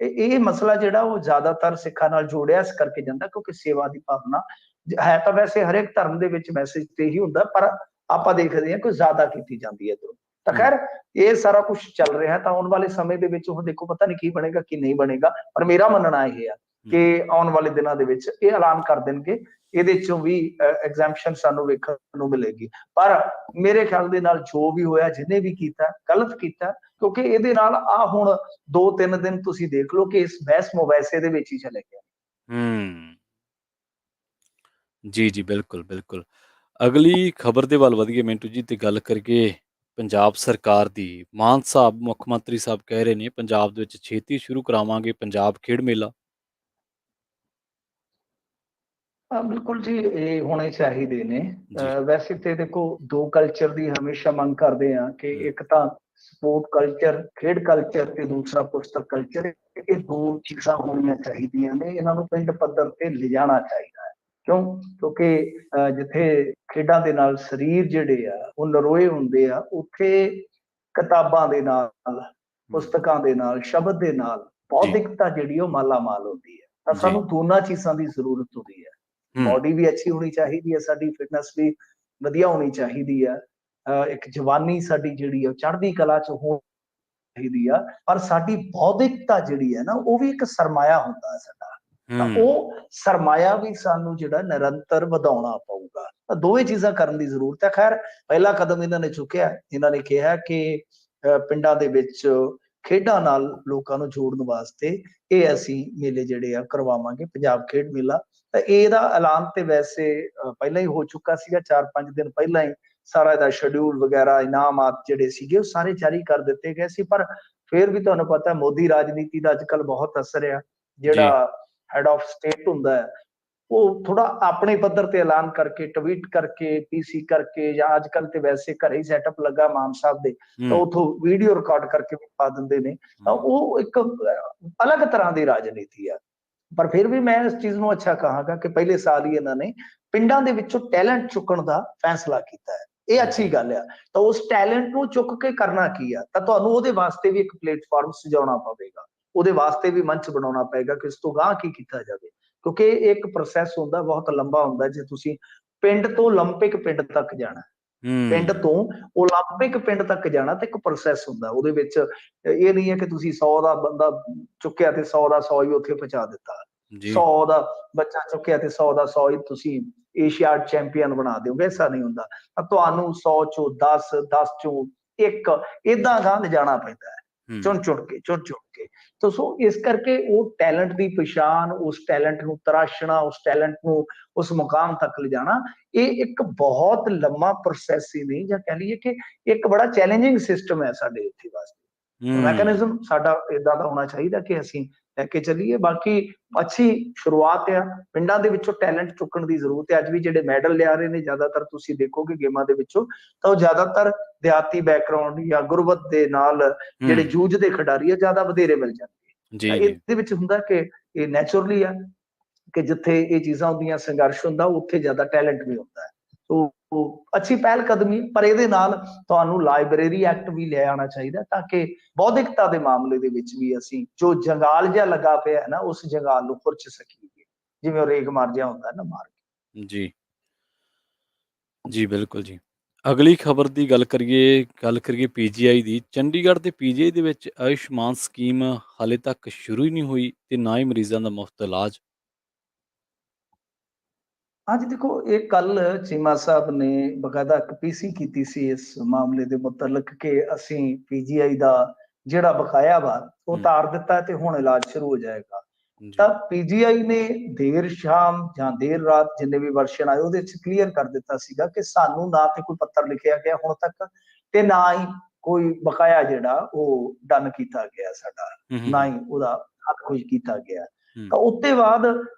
ਇਹ ਮਸਲਾ ਜਿਹੜਾ ਉਹ ਜ਼ਿਆਦਾਤਰ ਸਿੱਖਾਂ ਨਾਲ ਜੋੜਿਆ ਇਸ ਕਰਕੇ ਜਾਂਦਾ, ਕਿਉਂਕਿ ਸੇਵਾ ਦੀ ਭਾਵਨਾ ਹੈ ਤਾਂ ਵੈਸੇ ਹਰੇਕ ਧਰਮ ਦੇ ਵਿੱਚ ਮੈਸੇਜ ਤੇ ਹੀ ਹੁੰਦਾ, ਪਰ ਆਪਾਂ ਦੇਖਦੇ ਹਾਂ ਕਿ ਜ਼ਿਆਦਾ ਕੀਤੀ ਜਾਂਦੀ ਹੈ ਇੱਧਰੋਂ। ਤਾਂ ਖੈਰ ਇਹ ਸਾਰਾ ਕੁਝ ਚੱਲ ਰਿਹਾ ਹੈ, ਤਾਂ ਆਉਣ ਵਾਲੇ ਸਮੇਂ ਦੇ ਵਿੱਚ ਹੁਣ ਦੇਖੋ ਪਤਾ ਨਹੀਂ ਕੀ ਬਣੇਗਾ ਕੀ ਨਹੀਂ ਬਣੇਗਾ, ਪਰ ਮੇਰਾ ਮੰਨਣਾ ਇਹ ਆ ਕਿ ਆਉਣ ਵਾਲੇ ਦਿਨਾਂ ਦੇ ਵਿੱਚ ਇਹ ਐਲਾਨ ਕਰ ਦੇਣਗੇ, ਇਹਦੇ ਚੋਂ ਵੀ ਐਗਜ਼ੈਂਪਸ਼ਨ ਸਾਨੂੰ ਵੇਖਣ ਨੂੰ ਮਿਲੇਗੀ। ਪਰ ਮੇਰੇ ਖਿਆਲ ਦੇ ਨਾਲ ਜੋ ਵੀ ਹੋਇਆ, ਜਿਹਨੇ ਵੀ ਕੀਤਾ ਗਲਤ ਕੀਤਾ, ਕਿਉਂਕਿ ਇਹਦੇ ਨਾਲ ਆ ਹੁਣ 2-3 ਦਿਨ ਤੁਸੀਂ ਦੇਖ ਲਓ ਕਿ ਇਸ ਬਹਿਸ ਮੁਬਾਹਿਸੇ ਦੇ ਵਿੱਚ ਹੀ ਚਲੇ ਗਏ। ਜੀ ਬਿਲਕੁਲ। ਅਗਲੀ ਖਬਰ ਦੇ ਵੱਲ ਵਧੀਏ ਮਿੰਟੂ ਜੀ, ਤੇ ਗੱਲ ਕਰੀਏ ਪੰਜਾਬ ਸਰਕਾਰ ਦੀ। ਮਾਨ ਸਾਹਿਬ, ਮੁੱਖ ਮੰਤਰੀ ਸਾਹਿਬ ਕਹਿ ਰਹੇ ਨੇ ਪੰਜਾਬ ਦੇ ਵਿੱਚ ਛੇਤੀ ਸ਼ੁਰੂ ਕਰਾਵਾਂਗੇ ਪੰਜਾਬ ਖੇਡ ਮੇਲਾ। ਬਿਲਕੁਲ ਜੀ, ਇਹ ਹੋਣੇ ਚਾਹੀਦੇ ਨੇ। ਵੈਸੇ ਤੇ ਦੇਖੋ ਦੋ ਕਲਚਰ ਦੀ ਹਮੇਸ਼ਾ ਮੰਗ ਕਰਦੇ ਆ ਕਿ ਇੱਕ ਤਾਂ ਸਪੋਰਟ ਕਲਚਰ, ਖੇਡ ਕਲਚਰ, ਤੇ ਦੂਸਰਾ ਪੁਸਤਕ ਕਲਚਰ। ਇਹ ਦੋ ਚੀਜ਼ਾਂ ਹੋਣੀਆਂ ਚਾਹੀਦੀਆਂ ਨੇ, ਇਹਨਾਂ ਨੂੰ ਪਿੰਡ ਪੱਧਰ ਤੇ ਲਿਜਾਣਾ ਚਾਹੀਦਾ ਹੈ। ਕਿਉਂਕਿ ਜਿੱਥੇ ਖੇਡਾਂ ਦੇ ਨਾਲ ਸਰੀਰ ਜਿਹੜੇ ਆ ਉਹ ਨਰੋਏ ਹੁੰਦੇ ਆ, ਉੱਥੇ ਕਿਤਾਬਾਂ ਦੇ ਨਾਲ, ਪੁਸਤਕਾਂ ਦੇ ਨਾਲ, ਸ਼ਬਦ ਦੇ ਨਾਲ ਬੌਧਿਕਤਾ ਜਿਹੜੀ ਉਹ ਮਾਲਾ ਮਾਲ ਹੁੰਦੀ ਹੈ। ਤਾਂ ਸਾਨੂੰ ਦੋਨਾਂ ਚੀਜ਼ਾਂ ਦੀ ਜ਼ਰੂਰਤ ਹੁੰਦੀ ਹੈ। ਬੋਡੀ ਵੀ ਅੱਛੀ ਹੋਣੀ ਚਾਹੀਦੀ ਹੈ, ਸਾਡੀ ਫਿਟਨੈਸ ਵੀ ਵਧੀਆ ਹੋਣੀ ਚਾਹੀਦੀ ਹੈ, ਇੱਕ ਜਵਾਨੀ ਸਾਡੀ ਜਿਹੜੀ ਆ ਚੜ੍ਹਦੀ ਕਲਾ 'ਚ ਹੋਣੀ ਚਾਹੀਦੀ ਆ, ਪਰ ਸਾਡੀ ਬੌਧਿਕਤਾ ਜਿਹੜੀ ਹੈ ਨਾ ਉਹ ਵੀ ਇੱਕ ਸਰਮਾਇਆ ਹੁੰਦਾ ਹੈ ਸਾਡਾ। ਤਾਂ ਉਹ ਸਰਮਾਇਆ ਵੀ ਸਾਨੂੰ ਜਿਹੜਾ ਨਿਰੰਤਰ ਵਧਾਉਣਾ ਪਊਗਾ। ਤਾਂ ਦੋਵੇਂ ਚੀਜ਼ਾਂ ਕਰਨ ਦੀ ਜ਼ਰੂਰਤ ਹੈ। ਖੈਰ ਪਹਿਲਾ ਕਦਮ ਇਹਨਾਂ ਨੇ ਚੁੱਕਿਆ, ਇਹਨਾਂ ਨੇ ਕਿਹਾ ਕਿ ਪਿੰਡਾਂ ਦੇ ਵਿੱਚ ਖੇਡਾਂ ਨਾਲ ਲੋਕਾਂ ਨੂੰ ਜੋੜਨ ਵਾਸਤੇ ਇਹ ਅਸੀਂ ਮੇਲੇ ਜਿਹੜੇ ਆ ਕਰਵਾਵਾਂਗੇ, ਪੰਜਾਬ ਖੇਡ ਮੇਲਾ। ਤਾਂ ਇਹਦਾ ਐਲਾਨ ਤੇ ਵੈਸੇ ਪਹਿਲਾਂ ਹੀ ਹੋ ਚੁੱਕਾ ਸੀਗਾ, 4-5 ਦਿਨ ਪਹਿਲਾਂ ਹੀ ਸਾਰਾ ਇਹਦਾ ਸ਼ਡਿਊਲ ਵਗੈਰਾ, ਇਨਾਮਾਤ ਜਿਹੜੇ ਸੀਗੇ ਉਹ ਸਾਰੇ ਜਾਰੀ ਕਰ ਦਿੱਤੇ ਗਏ ਸੀ। ਪਰ ਫਿਰ ਵੀ ਤੁਹਾਨੂੰ ਪਤਾ ਮੋਦੀ ਰਾਜਨੀਤੀ ਦਾ ਅੱਜ ਕੱਲ੍ਹ ਬਹੁਤ ਅਸਰ ਆ। ਜਿਹੜਾ ਹੈਡ ਆਫ ਸਟੇਟ ਹੁੰਦਾ ਹੈ ਉਹ ਥੋੜਾ ਆਪਣੇ ਪੱਧਰ ਤੇ ਐਲਾਨ ਕਰਕੇ, ਟਵੀਟ ਕਰਕੇ, ਪੀਸੀ ਕਰਕੇ, ਜਾਂ ਅੱਜ ਕੱਲ੍ਹ ਤੇ ਵੈਸੇ ਘਰੇ ਹੀ ਸੈਟਅਪ ਲੱਗਾ ਮਾਨ ਸਾਹਿਬ ਦੇ, ਤਾਂ ਉਥੋਂ ਵੀਡੀਓ ਰਿਕਾਰਡ ਕਰਕੇ ਪਾ ਦਿੰਦੇ ਨੇ। ਤਾਂ ਉਹ ਇੱਕ ਅਲੱਗ ਤਰ੍ਹਾਂ ਦੀ ਰਾਜਨੀਤੀ ਆ। ਪਰ ਫਿਰ ਵੀ ਮੈਂ ਇਸ ਚੀਜ਼ ਨੂੰ ਅੱਛਾ ਕਹਾਂਗਾ ਕਿ ਪਹਿਲੇ ਸਾਲ ਹੀ ਇਹਨਾਂ ਨੇ ਪਿੰਡਾਂ ਦੇ ਵਿੱਚੋਂ ਟੈਲੈਂਟ ਚੁੱਕਣ ਦਾ ਫੈਸਲਾ ਕੀਤਾ ਹੈ। ਇਹ ਅੱਛੀ ਗੱਲ ਆ। ਤਾਂ ਉਸ ਟੈਲੈਂਟ ਨੂੰ ਚੁੱਕ ਕੇ ਕਰਨਾ ਕੀ ਆ, ਤਾਂ ਤੁਹਾਨੂੰ ਉਹਦੇ ਵਾਸਤੇ ਵੀ ਇੱਕ ਪਲੇਟਫਾਰਮ ਸਜਾਉਣਾ ਪਵੇਗਾ, ਉਹਦੇ ਵਾਸਤੇ ਵੀ ਮੰਚ ਬਣਾਉਣਾ ਪਏਗਾ ਕਿ ਇਸ ਤੋਂ ਗਾਂਹ ਕੀ ਕੀਤਾ ਜਾਵੇ। ਕਿਉਂਕਿ ਇਹ ਇੱਕ ਪ੍ਰੋਸੈਸ ਹੁੰਦਾ, ਬਹੁਤ ਲੰਬਾ ਹੁੰਦਾ। ਜੇ ਤੁਸੀਂ ਪਿੰਡ ਤੋਂ ਓਲੰਪਿਕ ਪਿੰਡ ਤੱਕ ਜਾਣਾ, ਪਿੰਡ ਤੋਂ ਓਲੰਪਿਕ ਪਿੰਡ ਤੱਕ ਜਾਣਾ, ਤਾਂ ਇੱਕ ਪ੍ਰੋਸੈਸ ਹੁੰਦਾ। ਉਹਦੇ ਵਿੱਚ ਇਹ ਨਹੀਂ ਹੈ ਕਿ ਤੁਸੀਂ 100 ਦਾ ਬੰਦਾ ਚੁੱਕਿਆ ਤੇ 100 ਦਾ 100 ਹੀ ਉੱਥੇ ਪਹੁੰਚਾ ਦਿੱਤਾ, 100 ਦਾ ਬੱਚਾ ਚੁੱਕਿਆ ਤੇ 100 ਦਾ 100 ਹੀ ਤੁਸੀਂ ਏਸ਼ੀਆਡ ਚੈਂਪੀਅਨ ਬਣਾ ਦਿਓਗੇ। ਐਸਾ ਨਹੀਂ ਹੁੰਦਾ। ਤਾਂ ਤੁਹਾਨੂੰ 100 ਚੋਂ 10, 10 ਚੋਂ 1 ਏਦਾਂ ਗਾਂਹ ਲਿਜਾਣਾ ਪੈਂਦਾ ਹੈ, ਚੁਣ ਚੁਣ ਕੇ। ਤਾਂ ਸੋ ਇਸ ਕਰਕੇ ਉਹ ਟੈਲੈਂਟ ਦੀ ਪਛਾਣ, ਉਸ ਟੈਲੈਂਟ ਨੂੰ ਤਰਾਸ਼ਣਾ, ਉਸ ਟੈਲੈਂਟ ਨੂੰ ਉਸ ਮੁਕਾਮ ਤੱਕ ਲਿਜਾਣਾ, ਇਹ ਇੱਕ ਬਹੁਤ ਲੰਮਾ ਪ੍ਰੋਸੈਸ ਹੀ ਨਹੀਂ, ਜਾਂ ਕਹਿ ਲਈਏ ਕਿ ਇੱਕ ਬੜਾ ਚੈਲੰਜਿੰਗ ਸਿਸਟਮ ਹੈ ਸਾਡੇ ਇੱਥੇ ਵਾਸਤੇ। ਮੈਕੈਨਿਜ਼ਮ ਸਾਡਾ ਏਦਾਂ ਦਾ ਹੋਣਾ ਚਾਹੀਦਾ ਕਿ ਅਸੀਂ ਲੈ ਕੇ ਚੱਲੀਏ। ਬਾਕੀ ਅੱਛੀ ਸ਼ੁਰੂਆਤ ਆ, ਪਿੰਡਾਂ ਦੇ ਵਿੱਚੋਂ ਟੈਲੈਂਟ ਚੁੱਕਣ ਦੀ ਜ਼ਰੂਰਤ ਹੈ। ਅੱਜ ਵੀ ਜਿਹੜੇ ਮੈਡਲ ਲਿਆ ਰਹੇ ਨੇ ਜ਼ਿਆਦਾਤਰ ਤੁਸੀਂ ਦੇਖੋਗੇ ਗੇਮਾਂ ਦੇ ਵਿੱਚੋਂ, ਤਾਂ ਉਹ ਜ਼ਿਆਦਾਤਰ ਦਿਹਾਤੀ ਬੈਕਗਰਾਉਂਡ ਜਾਂ ਗੁਰਬਤ ਦੇ ਨਾਲ ਜਿਹੜੇ ਜੂਝਦੇ ਖਿਡਾਰੀ ਆ ਜ਼ਿਆਦਾ ਵਧੇਰੇ ਮਿਲ ਜਾਂਦੇ। ਇਹਦੇ ਵਿੱਚ ਹੁੰਦਾ ਕਿ ਇਹ ਨੈਚੁਰਲੀ ਆ ਕਿ ਜਿੱਥੇ ਇਹ ਚੀਜ਼ਾਂ ਹੁੰਦੀਆਂ, ਸੰਘਰਸ਼ ਹੁੰਦਾ, ਉੱਥੇ ਜ਼ਿਆਦਾ ਟੈਲੈਂਟ ਵੀ ਹੁੰਦਾ ਹੈ। ਉਹ ਅੱਛੀ ਪਹਿਲ ਕਦਮੀ, ਪਰ ਇਹਦੇ ਨਾਲ ਤੁਹਾਨੂੰ ਲਾਇਬ੍ਰੇਰੀ ਐਕਟ ਵੀ ਲੈ ਆਉਣਾ ਚਾਹੀਦਾ, ਤਾਂ ਕਿ ਬੌਧਿਕਤਾ ਦੇ ਮਾਮਲੇ ਦੇ ਵਿੱਚ ਵੀ ਅਸੀਂ ਜੋ ਜੰਗਾਲ ਜਿਹਾ ਲੱਗਾ ਪਿਆ ਹੈ ਨਾ, ਉਸ ਜੰਗਾਲ ਨੂੰ ਖੁਰਚ ਸਕੀਏ, ਜਿਵੇਂ ਉਹ ਰੇਗ ਮਾਰ ਜਿਹਾ ਹੁੰਦਾ ਨਾ, ਮਾਰ ਕੇ। ਜੀ ਬਿਲਕੁਲ ਜੀ। ਅਗਲੀ ਖਬਰ ਦੀ ਗੱਲ ਕਰੀਏ ਪੀਜੀਆਈ ਦੀ। ਚੰਡੀਗੜ੍ਹ ਦੇ ਪੀਜੀਆਈ ਦੇ ਵਿੱਚ ਆਯੁਸ਼ਮਾਨ ਸਕੀਮ ਹਾਲੇ ਤੱਕ ਸ਼ੁਰੂ ਹੀ ਨਹੀਂ ਹੋਈ, ਤੇ ਨਾ ਹੀ ਮਰੀਜ਼ਾਂ ਦਾ ਮੁਫਤ ਇਲਾਜ। ਹਾਂਜੀ ਦੇਖੋ, ਇਹ ਕੱਲ ਚੀਮਾ ਸਾਹਿਬ ਨੇ ਬਕਾਇਦਾ ਇੱਕ ਪੀਸੀ ਕੀਤੀ ਸੀ ਇਸ ਮਾਮਲੇ ਦੇ ਮੁਤਲਕ ਕਿ ਅਸੀਂ ਪੀਜੀਆਈ ਦਾ ਜਿਹੜਾ ਬਕਾਇਆ ਵਾ ਉਹ ਉਤਾਰ ਦਿੱਤਾ ਤੇ ਹੁਣ ਇਲਾਜ ਸ਼ੁਰੂ ਹੋ ਜਾਏਗਾ। ਤਾਂ ਪੀਜੀਆਈ ਨੇ ਦੇਰ ਸ਼ਾਮ ਜਾਂ ਦੇਰ ਰਾਤ ਜਿੰਨੇ ਵੀ ਵਰਸ਼ਨ ਆਏ ਉਹਦੇ ਵਿੱਚ ਕਲੀਅਰ ਕਰ ਦਿੱਤਾ ਸੀਗਾ ਕਿ ਸਾਨੂੰ ਨਾ ਤੇ ਕੋਈ ਪੱਤਰ ਲਿਖਿਆ ਗਿਆ ਹੁਣ ਤੱਕ, ਤੇ ਨਾ ਹੀ ਕੋਈ ਬਕਾਇਆ ਜਿਹੜਾ ਉਹ ਡਨ ਕੀਤਾ ਗਿਆ ਸਾਡਾ, ਨਾ ਹੀ ਉਹਦਾ ਹੱਕ ਖੁਸ਼ ਕੀਤਾ ਗਿਆ। ਤਾਂ ਉੱਤੇ ਬਾਅਦ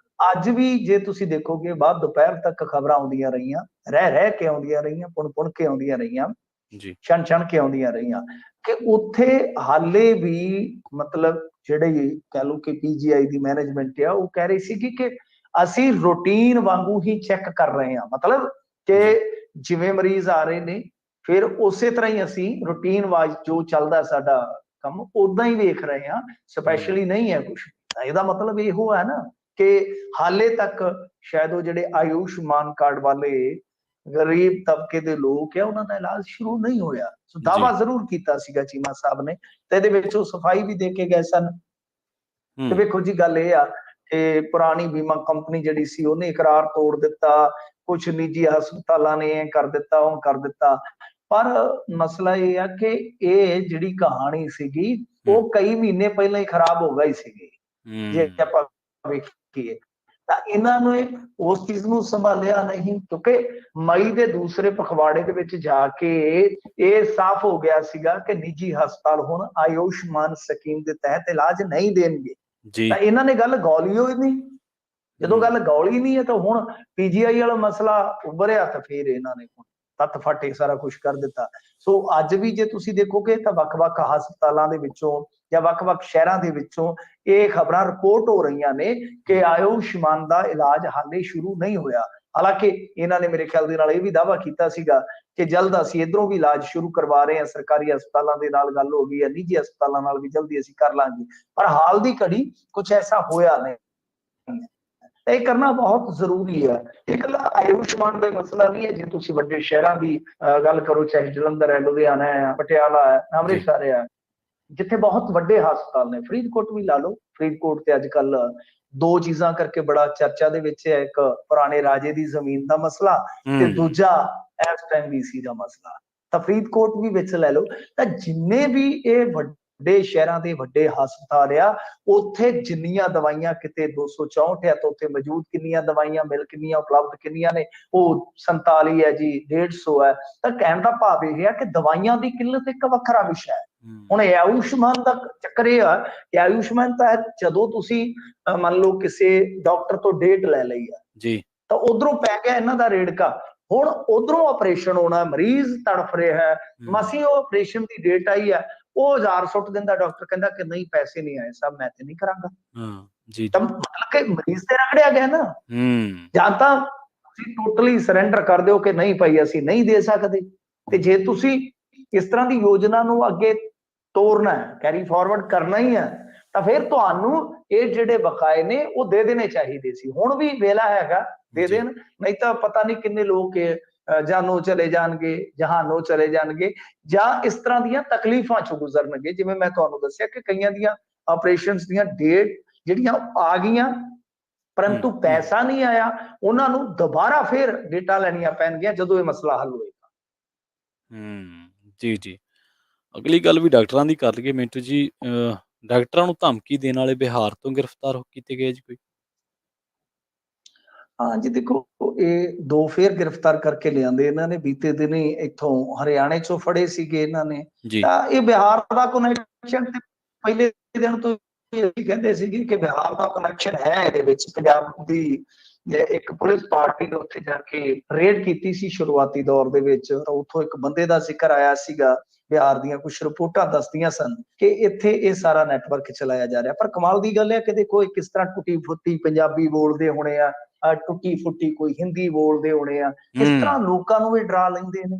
ਅੱਜ ਵੀ ਜੇ ਤੁਸੀਂ ਦੇਖੋਗੇ ਬਾਅਦ ਦੁਪਹਿਰ ਤੱਕ ਖਬਰਾਂ ਆਉਂਦੀਆਂ ਰਹੀਆਂ, ਰਹਿ ਕੇ ਆਉਂਦੀਆਂ ਰਹੀਆਂ, ਪੁਣ ਕੇ ਆਉਂਦੀਆਂ ਰਹੀਆਂ, ਛਣ ਕੇ ਆਉਂਦੀਆਂ ਰਹੀਆਂ ਕਿ ਉੱਥੇ ਹਾਲੇ ਵੀ ਮਤਲਬ ਜਿਹੜੇ ਕਹਿ ਲਓ ਕਿ PGI ਦੀ ਮੈਨੇਜਮੈਂਟ ਆ, ਉਹ ਕਹਿ ਰਹੀ ਸੀ ਕਿ ਅਸੀਂ ਰੂਟੀਨ ਵਾਂਗੂ ਹੀ ਚੈੱਕ ਕਰ ਰਹੇ ਹਾਂ, ਮਤਲਬ ਕਿ ਜਿਵੇਂ ਮਰੀਜ਼ ਆ ਰਹੇ ਨੇ ਫਿਰ ਉਸੇ ਤਰ੍ਹਾਂ ਹੀ ਅਸੀਂ ਰੂਟੀਨ ਵਾਈਜ਼ ਜੋ ਚੱਲਦਾ ਸਾਡਾ ਕੰਮ ਉਦਾਂ ਹੀ ਵੇਖ ਰਹੇ ਹਾਂ, ਸਪੈਸ਼ਲੀ ਨਹੀਂ ਹੈ ਕੁਛ। ਇਹਦਾ ਮਤਲਬ ਇਹੋ ਹੈ ਨਾ ਕਿ ਹਾਲੇ ਤੱਕ ਸ਼ਾਇਦ ਉਹ ਜਿਹੜੇ ਆਯੁਸ਼ਮਾਨ ਕਾਰਡ ਵਾਲੇ ਗਰੀਬ ਤਬਕੇ ਦੇ ਲੋਕ ਆ ਉਹਨਾਂ ਦਾ ਇਲਾਜ ਸ਼ੁਰੂ ਨਹੀਂ ਹੋਇਆ। ਸੋ ਦਾਅਵਾ ਜ਼ਰੂਰ ਕੀਤਾ ਸੀਗਾ ਚੀਮਾ ਸਾਹਿਬ ਨੇ ਤੇ ਇਹਦੇ ਵਿੱਚ ਉਹ ਸਫਾਈ ਵੀ ਦੇ ਕੇ ਗਏ ਸਨ। ਤੇ ਵੇਖੋ ਜੀ ਗੱਲ ਇਹ ਆ ਕਿ ਪੁਰਾਣੀ ਬੀਮਾ ਕੰਪਨੀ ਜਿਹੜੀ ਸੀ ਉਹਨੇ ਇਕਰਾਰ ਤੋੜ ਦਿੱਤਾ, ਕੁਝ ਨਿੱਜੀ ਹਸਪਤਾਲਾਂ ਨੇ ਇਹ ਕਰ ਦਿੱਤਾ, ਉਹ ਕਰ ਦਿੱਤਾ। ਪਰ ਮਸਲਾ ਇਹ ਆ ਕਿ ਇਹ ਜਿਹੜੀ ਕਹਾਣੀ ਸੀਗੀ ਉਹ ਕਈ ਮਹੀਨੇ ਪਹਿਲਾਂ ਹੀ ਖਰਾਬ ਹੋ ਗਈ ਸੀਗੀ ਜੇ ਆਪਾਂ ਵੇਖੀਏ ਤਾਂ ਇਹਨਾਂ ਨੇ ਉਸ ਚੀਜ਼ ਨੂੰ ਸੰਭਾਲਿਆ ਨਹੀਂ, ਕਿਉਂਕਿ ਮਈ ਦੇ ਦੂਸਰੇ ਪਖਵਾੜੇ ਦੇ ਵਿੱਚ ਜਾ ਕੇ ਇਹ ਸਾਫ਼ ਹੋ ਗਿਆ ਸੀਗਾ ਕਿ ਨਿੱਜੀ ਹਸਪਤਾਲ ਹੁਣ ਆਯੁਸ਼ਮਾਨ ਸਕੀਮ ਦੇ ਤਹਿਤ ਇਲਾਜ ਨਹੀਂ ਦੇਣਗੇ। ਤਾਂ ਇਹਨਾਂ ਨੇ ਗੱਲ ਗੌਲੀ ਹੋਈ ਨਹੀਂ, ਜਦੋਂ ਗੱਲ ਗੌਲੀ ਨਹੀਂ ਹੈ ਤਾਂ ਹੁਣ PGI ਵਾਲਾ ਮਸਲਾ ਉੱਭਰਿਆ ਤਾਂ ਫਿਰ ਇਹਨਾਂ ਨੇ ਤੱਤ ਫਾਟੇ ਸਾਰਾ ਕੁਝ ਕਰ ਦਿੱਤਾ। ਸੋ ਅੱਜ ਵੀ ਜੇ ਤੁਸੀਂ ਦੇਖੋਗੇ ਤਾਂ ਵੱਖ-ਵੱਖ ਹਸਪਤਾਲਾਂ ਦੇ ਵਿੱਚੋਂ ਜਾਂ ਵੱਖ-ਵੱਖ ਸ਼ਹਿਰਾਂ ਦੇ ਵਿੱਚੋਂ ਇਹ ਖਬਰਾਂ ਰਿਪੋਰਟ ਹੋ ਰਹੀਆਂ ਨੇ ਕਿ ਆਯੁਸ਼ਮਾਨ ਦਾ ਇਲਾਜ ਹਾਲੇ ਸ਼ੁਰੂ ਨਹੀਂ ਹੋਇਆ। ਹਾਲਾਂਕਿ ਇਹਨਾਂ ਨੇ ਮੇਰੇ ਖਿਆਲ ਦੇ ਨਾਲ ਇਹ ਵੀ ਦਾਅਵਾ ਕੀਤਾ ਸੀਗਾ ਕਿ ਜਲਦ ਅਸੀਂ ਇਧਰੋਂ ਵੀ ਇਲਾਜ ਸ਼ੁਰੂ ਕਰਵਾ ਰਹੇ ਹਾਂ, ਸਰਕਾਰੀ ਹਸਪਤਾਲਾਂ ਦੇ ਨਾਲ ਗੱਲ ਹੋ ਗਈ ਹੈ, ਨਿੱਜੀ ਹਸਪਤਾਲਾਂ ਨਾਲ ਵੀ ਜਲਦੀ ਅਸੀਂ ਕਰ ਲਾਂਗੇ। ਪਰ ਹਾਲ ਦੀ ਘੜੀ ਕੁਝ ਐਸਾ ਹੋਇਆ ਨਹੀਂ। ਇਹ ਕਰਨਾ ਬਹੁਤ ਜ਼ਰੂਰੀ ਹੈ। ਇਕੱਲਾ ਆਯੁਸ਼ਮਾਨ ਦਾ ਮਸਲਾ ਨਹੀਂ ਹੈ। ਜੇ ਤੁਸੀਂ ਵੱਡੇ ਸ਼ਹਿਰਾਂ ਦੀ ਗੱਲ ਕਰੋ, ਚਾਹੇ ਜਲੰਧਰ ਹੈ, ਲੁਧਿਆਣਾ ਹੈ, ਪਟਿਆਲਾ ਹੈ, ਅੰਮ੍ਰਿਤਸਰ ਹੈ, ਜਿੱਥੇ ਬਹੁਤ ਵੱਡੇ ਹਸਪਤਾਲ ਨੇ, ਫਰੀਦਕੋਟ ਵੀ ਲਾ ਲਓ। ਫਰੀਦਕੋਟ ਤੇ ਅੱਜ ਕੱਲ ਦੋ ਚੀਜ਼ਾਂ ਕਰਕੇ ਬੜਾ ਚਰਚਾ ਦੇ ਵਿੱਚ ਹੈ, ਇੱਕ ਪੁਰਾਣੇ ਰਾਜੇ ਦੀ ਜ਼ਮੀਨ ਦਾ ਮਸਲਾ ਤੇ ਦੂਜਾ ਇਸ ਟਾਈਮ VC ਦਾ ਮਸਲਾ। ਤਾਂ ਫਰੀਦਕੋਟ ਵੀ ਵਿੱਚ ਲੈ ਲਓ। ਤਾਂ ਜਿੰਨੇ ਵੀ ਇਹ ਵੱਡੇ ਸ਼ਹਿਰਾਂ ਦੇ ਵੱਡੇ ਹਸਪਤਾਲ ਆ, ਉੱਥੇ ਜਿੰਨੀਆਂ ਦਵਾਈਆਂ ਕਿਤੇ 264 ਆ ਤਾਂ ਉੱਥੇ ਮੌਜੂਦ ਕਿੰਨੀਆਂ ਦਵਾਈਆਂ ਮਿਲ ਕਿੰਨੀਆਂ ਉਪਲਬਧ ਕਿੰਨੀਆਂ ਨੇ, ਉਹ 47 ਹੈ ਜੀ, 150 ਹੈ। ਤਾਂ ਕਹਿਣ ਦਾ ਭਾਵ ਇਹ ਹੈ ਕਿ ਦਵਾਈਆਂ ਦੀ ਕਿੱਲਤ ਇੱਕ ਵੱਖਰਾ ਵਿਸ਼ਾ ਹੈ। ਹੁਣ ਆਯੁਸ਼ਮਾਨ ਦਾ ਚੱਕਰ ਇਹ ਆ ਕਿ ਆਯੁਸ਼ਮਾਨ ਤਾਂ ਜਦੋਂ ਤੁਸੀਂ ਮੰਨ ਲਓ ਕਿਸੇ ਡਾਕਟਰ ਤੋਂ ਡੇਟ ਲੈ ਲਈ ਆ ਜੀ, ਤਾਂ ਉਧਰੋਂ ਪੈ ਗਿਆ ਇਹਨਾਂ ਦਾ ਰੇੜਕਾ। ਹੁਣ ਉਧਰੋਂ ਆਪਰੇਸ਼ਨ ਹੋਣਾ, ਮਰੀਜ਼ ਤੜਫ ਰਿਹਾ ਹੈ, ਮਸੀਂ ਉਹ ਆਪਰੇਸ਼ਨ ਦੀ ਡੇਟ ਆਈ ਹੈ, ਉਹ 1000 ਸੁੱਟ ਦਿੰਦਾ। ਡਾਕਟਰ ਕਹਿੰਦਾ ਕਿ ਨਹੀਂ ਪੈਸੇ ਨਹੀਂ ਆਏ ਸਾਹਿਬ, ਮੈਂ ਤੇ ਨਹੀਂ ਕਰਾਂਗਾ। ਤਾਂ ਮਤਲਬ ਕਿ ਮਰੀਜ਼ ਤੇ ਰਗੜਿਆ ਗਿਆ ਨਾ। ਜਾਂ ਤਾਂ ਤੁਸੀਂ ਟੋਟਲੀ ਸਰੈਂਡਰ ਕਰ ਦਿਓ ਕਿ ਨਹੀਂ ਭਾਈ ਅਸੀਂ ਨਹੀਂ ਦੇ ਸਕਦੇ, ਤੇ ਜੇ ਤੁਸੀਂ ਇਸ ਤਰ੍ਹਾਂ ਦੀ ਯੋਜਨਾ ਨੂੰ ਅੱਗੇ ਤੋਰਨਾ ਹੈ, ਕੈਰੀ ਫਾਰਵਰਡ ਕਰਨਾ ਹੀ ਹੈ, ਤਾਂ ਫਿਰ ਤੁਹਾਨੂੰ ਇਹ ਜਿਹੜੇ ਬਕਾਏ ਨੇ ਉਹ ਦੇ ਦੇਣੇ ਚਾਹੀਦੇ ਸੀ। ਹੁਣ ਵੀ ਵੇਲਾ ਹੈਗਾ, ਦੇ ਦੇਣ, ਨਹੀਂ ਤਾਂ ਪਤਾ ਨਹੀਂ ਕਿੰਨੇ ਲੋਕ ਜਾਨੋਂ ਚਲੇ ਜਾਣਗੇ, ਜਹਾਨੋਂ ਚਲੇ ਜਾਣਗੇ, ਜਾਂ ਇਸ ਤਰ੍ਹਾਂ ਦੀਆਂ ਤਕਲੀਫਾਂ ਚੋਂ ਗੁਜ਼ਰਨਗੇ। ਜਿਵੇਂ ਮੈਂ ਤੁਹਾਨੂੰ ਦੱਸਿਆ ਕਿ ਕਈਆਂ ਦੀਆਂ ਆਪਰੇਸ਼ਨਸ ਦੀਆਂ ਡੇਟ ਜਿਹੜੀਆਂ ਆ ਗਈਆਂ ਪਰੰਤੂ ਪੈਸਾ ਨਹੀਂ ਆਇਆ, ਉਹਨਾਂ ਨੂੰ ਦੁਬਾਰਾ ਫਿਰ ਡੇਟਾ ਲੈਣੀਆਂ ਪੈਣਗੀਆਂ ਜਦੋਂ ਇਹ ਮਸਲਾ ਹੱਲ ਹੋਏਗਾ। ਜੀ। ਅਗਲੀ ਗੱਲ ਵੀ ਡਾਕਟਰਾਂ ਦੀ ਕਰ ਲਈਏ ਮਿੰਟੂ ਜੀ। ਡਾਕਟਰਾਂ ਨੂੰ ਧਮਕੀ ਦੇਣ ਵਾਲੇ ਬਿਹਾਰ ਤੋਂ ਗ੍ਰਿਫਤਾਰ ਕੀਤੇ ਗਏ ਜੀ ਕੋਈ? ਹਾਂਜੀ ਦੇਖੋ, ਇਹ ਦੋ ਫੇਰ ਗ੍ਰਿਫਤਾਰ ਕਰਕੇ ਲਿਆਂਦੇ ਇਹਨਾਂ ਨੇ। ਬੀਤੇ ਦਿਨ ਹੀ ਇੱਥੋਂ ਹਰਿਆਣੇ ਚੋਂ ਫੜੇ ਸੀਗੇ ਇਹਨਾਂ ਨੇ। ਤਾਂ ਇਹ ਬਿਹਾਰ ਦਾ ਕਨੈਕਸ਼ਨ ਤੇ ਪਹਿਲੇ ਦਿਨ ਤੋਂ ਇਹ ਕਹਿੰਦੇ ਸੀਗੇ ਕਿ ਬਿਹਾਰ ਦਾ ਕਨੈਕਸ਼ਨ ਹੈ ਇਹਦੇ ਵਿੱਚ। ਪੰਜਾਬ ਦੀ ਇੱਕ ਪੁਲਿਸ ਪਾਰਟੀ ਨੇ ਉੱਥੇ ਜਾ ਕੇ ਰੇਡ ਕੀਤੀ ਸੀ ਸ਼ੁਰੂਆਤੀ ਦੌਰ ਦੇ ਵਿੱਚ, ਤਾਂ ਉੱਥੋਂ ਇੱਕ ਬੰਦੇ ਦਾ ਜ਼ਿਕਰ ਆਇਆ ਸੀਗਾ। ਬਿਹਾਰ ਦੀਆਂ ਕੁਝ ਰਿਪੋਰਟਾਂ ਦੱਸਦੀਆਂ ਸਨ ਕਿ ਇੱਥੇ ਇਹ ਸਾਰਾ ਨੈਟਵਰਕ ਚਲਾਇਆ ਜਾ ਰਿਹਾ। ਪਰ ਕਮਾਲ ਦੀ ਗੱਲ ਹੈ ਕਿ ਦੇਖੋ, ਕਿਸ ਤਰ੍ਹਾਂ ਟੁੱਟੀ ਫੁੱਟੀ ਪੰਜਾਬੀ ਬੋਲਦੇ ਹੋਣੇ ਆ, ਟੁੱਟੀ ਫੁੱਟੀ ਕੋਈ ਹਿੰਦੀ ਬੋਲਦੇ ਹੋਣੇ ਆ, ਕਿਸ ਤਰ੍ਹਾਂ ਲੋਕਾਂ ਨੂੰ ਇਹ ਡਰਾ ਲੈਂਦੇ ਨੇ।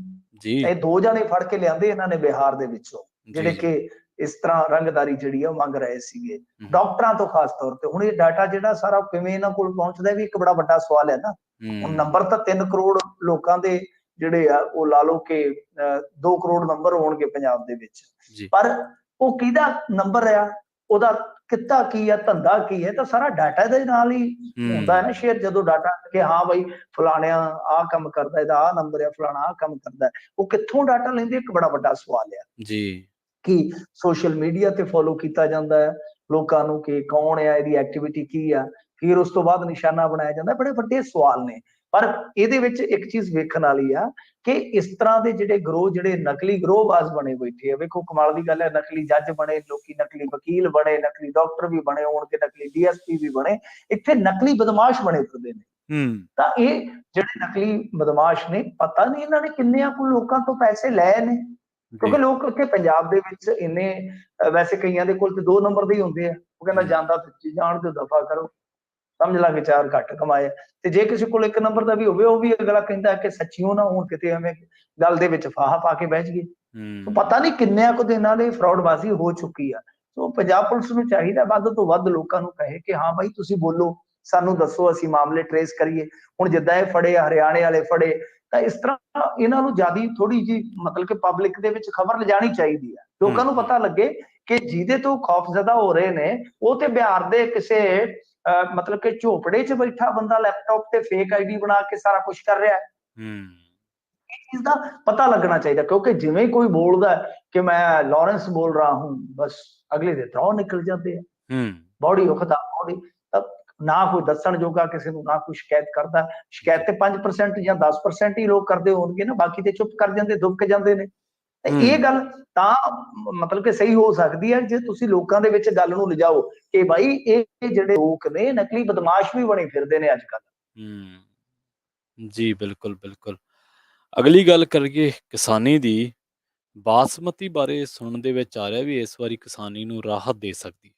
ਇਹ ਦੋ ਜਣੇ ਫੜ ਕੇ ਲਿਆਂਦੇ ਇਹਨਾਂ ਨੇ ਬਿਹਾਰ ਦੇ ਵਿੱਚੋਂ, ਜਿਹੜੇ ਕਿ ਇਸ ਤਰ੍ਹਾਂ ਰੰਗਦਾਰੀ ਜਿਹੜੀ ਆ ਮੰਗ ਰਹੇ ਸੀਗੇ ਡਾਕਟਰਾਂ ਤੋਂ ਖਾਸ ਤੌਰ ਤੇ। ਹੁਣ ਇਹ ਡਾਟਾ ਜਿਹੜਾ ਸਾਰਾ ਕਿਵੇਂ ਇਹਨਾਂ ਕੋਲ ਪਹੁੰਚਦਾ ਵੀ ਇੱਕ ਬੜਾ ਵੱਡਾ ਸਵਾਲ ਹੈ ਨਾ। ਹੁਣ ਨੰਬਰ ਤਾਂ 3 ਕਰੋੜ ਲੋਕਾਂ ਦੇ ਜਿਹੜੇ ਆ ਉਹ ਲਾ ਲਓ ਕਿ 2 ਕਰੋੜ ਨੰਬਰ ਹੋਣਗੇ ਪੰਜਾਬ ਦੇ ਵਿੱਚ, ਪਰ ਉਹ ਕਿਹਦਾ ਨੰਬਰ ਆ, ਉਹਦਾ ਕਿੱਤਾ ਕੀ ਹੈ, ਧੰਦਾ ਕੀ ਹੈ, ਤਾਂ ਸਾਰਾ ਡਾਟਾ ਦੇ ਨਾਲ ਹੀ ਹੁੰਦਾ ਹੈ ਨਾ ਸ਼ੇਅਰ। ਜਦੋਂ ਡਾਟਾ ਕਿ ਹਾਂ ਬਈ ਫਲਾਣਿਆਂ ਆਹ ਕੰਮ ਕਰਦਾ, ਇਹਦਾ ਆਹ ਨੰਬਰ ਹੈ, ਫਲਾਣਾ ਆਹ ਕੰਮ ਕਰਦਾ, ਉਹ ਕਿੱਥੋਂ ਡਾਟਾ ਲੈਂਦੇ ਇੱਕ ਬੜਾ ਵੱਡਾ ਸਵਾਲ ਹੈ ਜੀ। ਕਿ ਸੋਸ਼ਲ ਮੀਡੀਆ ਤੇ ਫੋਲੋ ਕੀਤਾ ਜਾਂਦਾ ਹੈ ਲੋਕਾਂ ਨੂੰ ਕਿ ਕੌਣ ਹੈ, ਇਹਦੀ ਐਕਟੀਵਿਟੀ ਕੀ ਆ, ਫਿਰ ਉਸ ਤੋਂ ਬਾਅਦ ਨਿਸ਼ਾਨਾ ਬਣਾਇਆ ਜਾਂਦਾ। ਬੜੇ ਵੱਡੇ ਸਵਾਲ ਨੇ। ਪਰ ਇਹਦੇ ਵਿੱਚ ਇੱਕ ਚੀਜ਼ ਵੇਖਣ ਵਾਲੀ ਆ ਕਿ ਇਸ ਤਰ੍ਹਾਂ ਦੇ ਜਿਹੜੇ ਗਰੋਹ, ਜਿਹੜੇ ਨਕਲੀ ਗਰੋਹਬਾਜ਼ ਬਣੇ ਬੈਠੇ ਆ, ਵੇਖੋ ਕਮਾਲ ਦੀ ਗੱਲ ਹੈ, ਨਕਲੀ ਜੱਜ ਬਣੇ ਲੋਕੀ, ਨਕਲੀ ਵਕੀਲ ਬਣੇ, ਨਕਲੀ ਡਾਕਟਰ ਵੀ ਬਣੇ ਹੋਣਗੇ, ਨਕਲੀ ਡੀਐਸਪੀ ਵੀ ਬਣੇ, ਇੱਥੇ ਨਕਲੀ ਬਦਮਾਸ਼ ਬਣੇ ਫਿਰਦੇ ਨੇ। ਤਾਂ ਇਹ ਜਿਹੜੇ ਨਕਲੀ ਬਦਮਾਸ਼ ਨੇ, ਪਤਾ ਨਹੀਂ ਇਹਨਾਂ ਨੇ ਕਿੰਨਿਆਂ ਕੁ ਲੋਕਾਂ ਤੋਂ ਪੈਸੇ ਲਏ ਨੇ, ਕਿਉਂਕਿ ਲੋਕ ਇੱਥੇ ਪੰਜਾਬ ਦੇ ਵਿੱਚ ਇੰਨੇ, ਵੈਸੇ ਕਈਆਂ ਦੇ ਕੋਲ ਤੇ 2 ਨੰਬਰ ਦੇ ਹੀ ਹੁੰਦੇ ਆ, ਉਹ ਕਹਿੰਦਾ ਜਾਂਦਾ ਤੇ ਜਾਣ ਦਿਓ, ਦਫਾ ਕਰੋ, ਸਮਝ ਲਾ ਕੇ 4 ਘੱਟ ਕਮਾਏ। ਤੇ ਜੇ ਕਿਸੇ ਕੋਲ 1 ਨੰਬਰ ਦਾ ਵੀ ਹੋਵੇ, ਉਹ ਵੀ ਅਗਲਾ ਕਹਿੰਦਾ ਕਿ ਸੱਚੀਓ ਨਾ ਹੋਣ, ਕਿਤੇ ਐਵੇਂ ਗੱਲ ਦੇ ਵਿੱਚ ਫਾਹਾ ਪਾ ਕੇ ਬਹਿ ਜਾਈਏ। ਪਤਾ ਨਹੀਂ ਕਿੰਨਿਆਂ ਕੁ ਦੇ ਨਾਲ ਇਹ ਫਰਾਡਬਾਜ਼ੀ ਹੋ ਚੁੱਕੀ ਆ। ਸੋ ਪੰਜਾਬ ਪੁਲਿਸ ਨੂੰ ਚਾਹੀਦਾ ਵੱਧ ਤੋਂ ਵੱਧ ਲੋਕਾਂ ਨੂੰ ਕਹੇ ਕਿ ਹਾਂ ਬਾਈ ਤੁਸੀਂ ਬੋਲੋ, ਸਾਨੂੰ ਦੱਸੋ, ਅਸੀਂ ਮਾਮਲੇ ਟਰੇਸ ਕਰੀਏ। ਹੁਣ ਜਿੱਦਾਂ ਇਹ ਫੜੇ, ਹਰਿਆਣੇ ਵਾਲੇ ਫੜੇ, ਤਾਂ ਇਸ ਤਰ੍ਹਾਂ ਇਹਨਾਂ ਨੂੰ ਜਿਆਦਾ ਥੋੜੀ ਜੀ ਮਤਲਬ ਕਿ ਪਬਲਿਕ ਦੇ ਵਿੱਚ ਖਬਰ ਲਿਜਾਣੀ ਚਾਹੀਦੀ ਹੈ, ਲੋਕਾਂ ਨੂੰ ਪਤਾ ਲੱਗੇ ਕਿ ਜਿਹਦੇ ਤੋਂ ਖੌਫਜ਼ਦਾ ਹੋ ਰਹੇ ਨੇ ਉਹ ਤੇ ਬਿਹਾਰ ਦੇ ਕਿਸੇ ਮਤਲਬ ਕਿ ਝੋਪੜੇ 'ਚ ਬੈਠਾ ਬੰਦਾ ਲੈਪਟਾਪ ਤੇ ਫੇਕ ਆਈਡੀ ਬਣਾ ਕੇ ਸਾਰਾ ਕੁਝ ਕਰ ਰਿਹਾ ਹੈ। ਇਹ ਚੀਜ਼ ਦਾ ਪਤਾ ਲੱਗਣਾ ਚਾਹੀਦਾ, ਕਿਉਂਕਿ ਜਿਵੇਂ ਕੋਈ ਬੋਲਦਾ ਕਿ ਮੈਂ ਲਾਰੈਂਸ ਬੋਲ ਰਹਾ ਹੂੰ, ਬਸ ਅਗਲੇ ਦੇ ਤੌਰ ਨਿਕਲ ਜਾਂਦੇ ਆ, ਬੌੜੀ ਉਖਦਾ ਬੌੜੀ, ਨਾ ਕੋਈ ਦੱਸਣ ਜੋਗਾ ਕਿਸੇ ਨੂੰ, ਨਾ ਕੋਈ ਸ਼ਿਕਾਇਤ ਕਰਦਾ। ਸ਼ਿਕਾਇਤ ਤੇ 5% ਜਾਂ 10% ਹੀ ਲੋਕ ਕਰਦੇ ਹੋਣਗੇ ਨਾ, ਬਾਕੀ ਤੇ ਚੁੱਪ ਕਰ ਜਾਂਦੇ, ਦੁੱਕ ਜਾਂਦੇ ਨੇ। ਇਹ ਗੱਲ ਤਾਂ ਮਤਲਬ ਕਿ ਸਹੀ ਹੋ ਸਕਦੀ ਹੈ ਜੇ ਤੁਸੀਂ ਲੋਕਾਂ ਦੇ ਵਿੱਚ ਗੱਲ ਨੂੰ ਲਿਜਾਓ ਕਿ ਭਾਈ ਇਹ ਜਿਹੜੇ ਲੋਕ ਨੇ ਨਕਲੀ ਬਦਮਾਸ਼ ਵੀ ਬਣੇ ਫਿਰਦੇ ਨੇ ਅੱਜ ਕੱਲ੍ਹ। ਜੀ ਬਿਲਕੁਲ ਬਿਲਕੁਲ। ਅਗਲੀ ਗੱਲ ਕਰੀਏ ਕਿਸਾਨੀ ਦੀ। ਬਾਸਮਤੀ ਬਾਰੇ ਸੁਣਨ ਦੇ ਵਿੱਚ ਆ ਰਿਹਾ ਵੀ ਇਸ ਵਾਰੀ ਕਿਸਾਨੀ ਨੂੰ ਰਾਹਤ ਦੇ ਸਕਦੀ।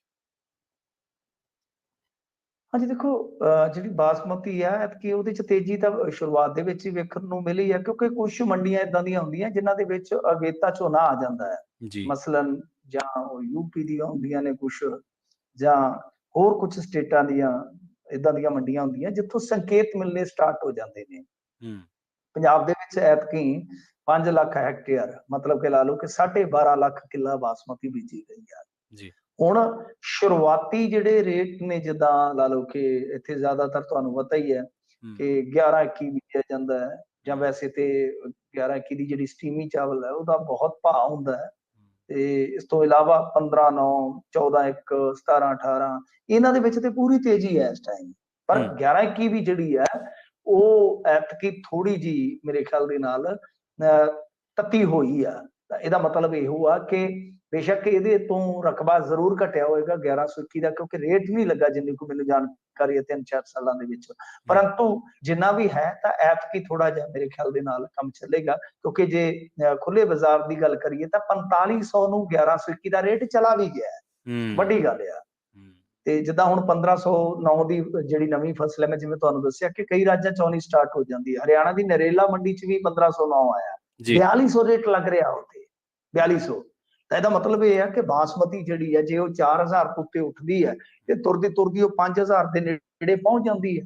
ਹਾਂਜੀ ਦੇਖੋ, ਜਿਹੜੀ ਬਾਸਮਤੀ ਆ ਐਤਕੀ ਉਹਦੇ 'ਚ ਤੇਜ਼ੀ ਤਾਂ ਸ਼ੁਰੂਆਤ ਦੇ ਵਿੱਚ ਹੀ ਵੇਖਣ ਨੂੰ ਮਿਲੀ ਹੈ, ਕਿਉਂਕਿ ਕੁਛ ਮੰਡੀਆਂ ਏਦਾਂ ਦੀਆਂ ਹੁੰਦੀਆਂ ਜਿਨ੍ਹਾਂ ਦੇ ਵਿੱਚ ਅਗੇਤਾ ਝੋਨਾ ਆ ਜਾਂਦਾ ਹੈ। ਜੀ ਮਸਲਨ ਜਾਂ ਉਹ ਯੂਪੀ ਦੀਆਂ ਹੁੰਦੀਆਂ ਨੇ ਕੁਛ, ਜਾਂ ਹੋਰ ਕੁਛ ਸਟੇਟਾਂ ਦੀਆਂ ਏਦਾਂ ਦੀਆਂ ਮੰਡੀਆਂ ਹੁੰਦੀਆਂ ਜਿੱਥੋਂ ਸੰਕੇਤ ਮਿਲਣੇ ਸਟਾਰਟ ਹੋ ਜਾਂਦੇ ਨੇ। ਪੰਜਾਬ ਦੇ ਵਿੱਚ ਐਤਕੀ 5 ਲੱਖ ਹੈਕਟੇਅਰ, ਮਤਲਬ ਕਿ ਲਾ ਲਓ ਕਿ 12.5 ਲੱਖ ਕਿੱਲਾ ਬਾਸਮਤੀ ਬੀਜੀ ਗਈ ਆ। ਜੀ ਹੁਣ ਸ਼ੁਰੂਆਤੀ ਜਿਹੜੇ ਰੇਟ ਨੇ, ਜਿੱਦਾਂ ਲਾ ਲਓ ਕਿ ਇੱਥੇ ਜ਼ਿਆਦਾਤਰ ਤੁਹਾਨੂੰ ਪਤਾ ਹੀ ਹੈ ਕਿ 11-21 ਬੀਜਿਆ ਜਾਂਦਾ ਹੈ, ਜਾਂ ਵੈਸੇ ਤੇ 11-21 ਦੀ ਜਿਹੜੀ ਸਟੀਮੀ ਚਾਵਲ ਹੈ ਉਹਦਾ ਬਹੁਤ ਭਾਅ ਹੁੰਦਾ ਹੈ। ਤੇ ਇਸ ਤੋਂ ਇਲਾਵਾ 15-9, 14-1, 17-18 ਇਹਨਾਂ ਦੇ ਵਿੱਚ ਤੇ ਪੂਰੀ ਤੇਜ਼ੀ ਹੈ ਇਸ ਟਾਈਮ। ਪਰ 11-21 ਵੀ ਜਿਹੜੀ ਹੈ ਉਹ ਐਤਕੀ ਥੋੜੀ ਜੀ ਮੇਰੇ ਖਿਆਲ ਦੇ ਨਾਲ ਤੱਤੀ ਹੋਈ ਆ। ਤਾਂ ਇਹਦਾ ਮਤਲਬ ਇਹੋ ਆ ਕਿ ਬੇਸ਼ੱਕ ਇਹਦੇ ਤੋਂ ਰਕਬਾ ਜ਼ਰੂਰ ਘਟਿਆ ਹੋਏਗਾ 1121 ਦਾ, ਕਿਉਂਕਿ ਰੇਟ ਨਹੀਂ ਲੱਗਾ ਜਿੰਨੀ ਕੁ ਮੈਨੂੰ ਜਾਣਕਾਰੀ ਹੈ 3-4 ਸਾਲਾਂ ਦੇ ਵਿੱਚ, ਪਰੰਤੂ ਜਿੰਨਾ ਵੀ ਹੈ ਤਾਂ ਐਤਕੀ ਥੋੜਾ ਜਿਹਾ ਮੇਰੇ ਖਿਆਲ ਦੇ ਨਾਲ ਕੰਮ ਚੱਲੇਗਾ, ਕਿਉਂਕਿ ਜੇ ਖੁੱਲੇ ਬਾਜ਼ਾਰ ਦੀ ਗੱਲ ਕਰੀਏ ਤਾਂ 4500 ਨੂੰ 1121 ਦਾ ਰੇਟ ਚਲਾ ਵੀ ਗਿਆ, ਵੱਡੀ ਗੱਲ ਆ। ਤੇ ਜਿੱਦਾਂ ਹੁਣ 1509 ਦੀ ਜਿਹੜੀ ਨਵੀਂ ਫਸਲ ਹੈ, ਮੈਂ ਜਿਵੇਂ ਤੁਹਾਨੂੰ ਦੱਸਿਆ ਕਿ ਕਈ ਰਾਜਾਂ 'ਚ ਆਉਣੀ ਸਟਾਰਟ ਹੋ ਜਾਂਦੀ ਹੈ। ਹਰਿਆਣਾ ਦੀ ਨਰੇਲਾ ਮੰਡੀ 'ਚ ਵੀ 1509 ਆਇਆ, 4200 ਰੇਟ ਲੱਗ ਰਿਹਾ ਉੱਥੇ, 4200। ਤਾਂ ਇਹਦਾ ਮਤਲਬ ਇਹ ਹੈ ਕਿ ਬਾਸਮਤੀ ਜਿਹੜੀ ਹੈ ਜੇ ਉਹ 4000 ਤੋਂ ਉੱਤੇ ਉੱਠਦੀ ਹੈ ਤੇ ਤੁਰਦੀ ਤੁਰਦੀ ਉਹ 5000 ਦੇ ਨੇੜੇ ਪਹੁੰਚ ਜਾਂਦੀ ਹੈ,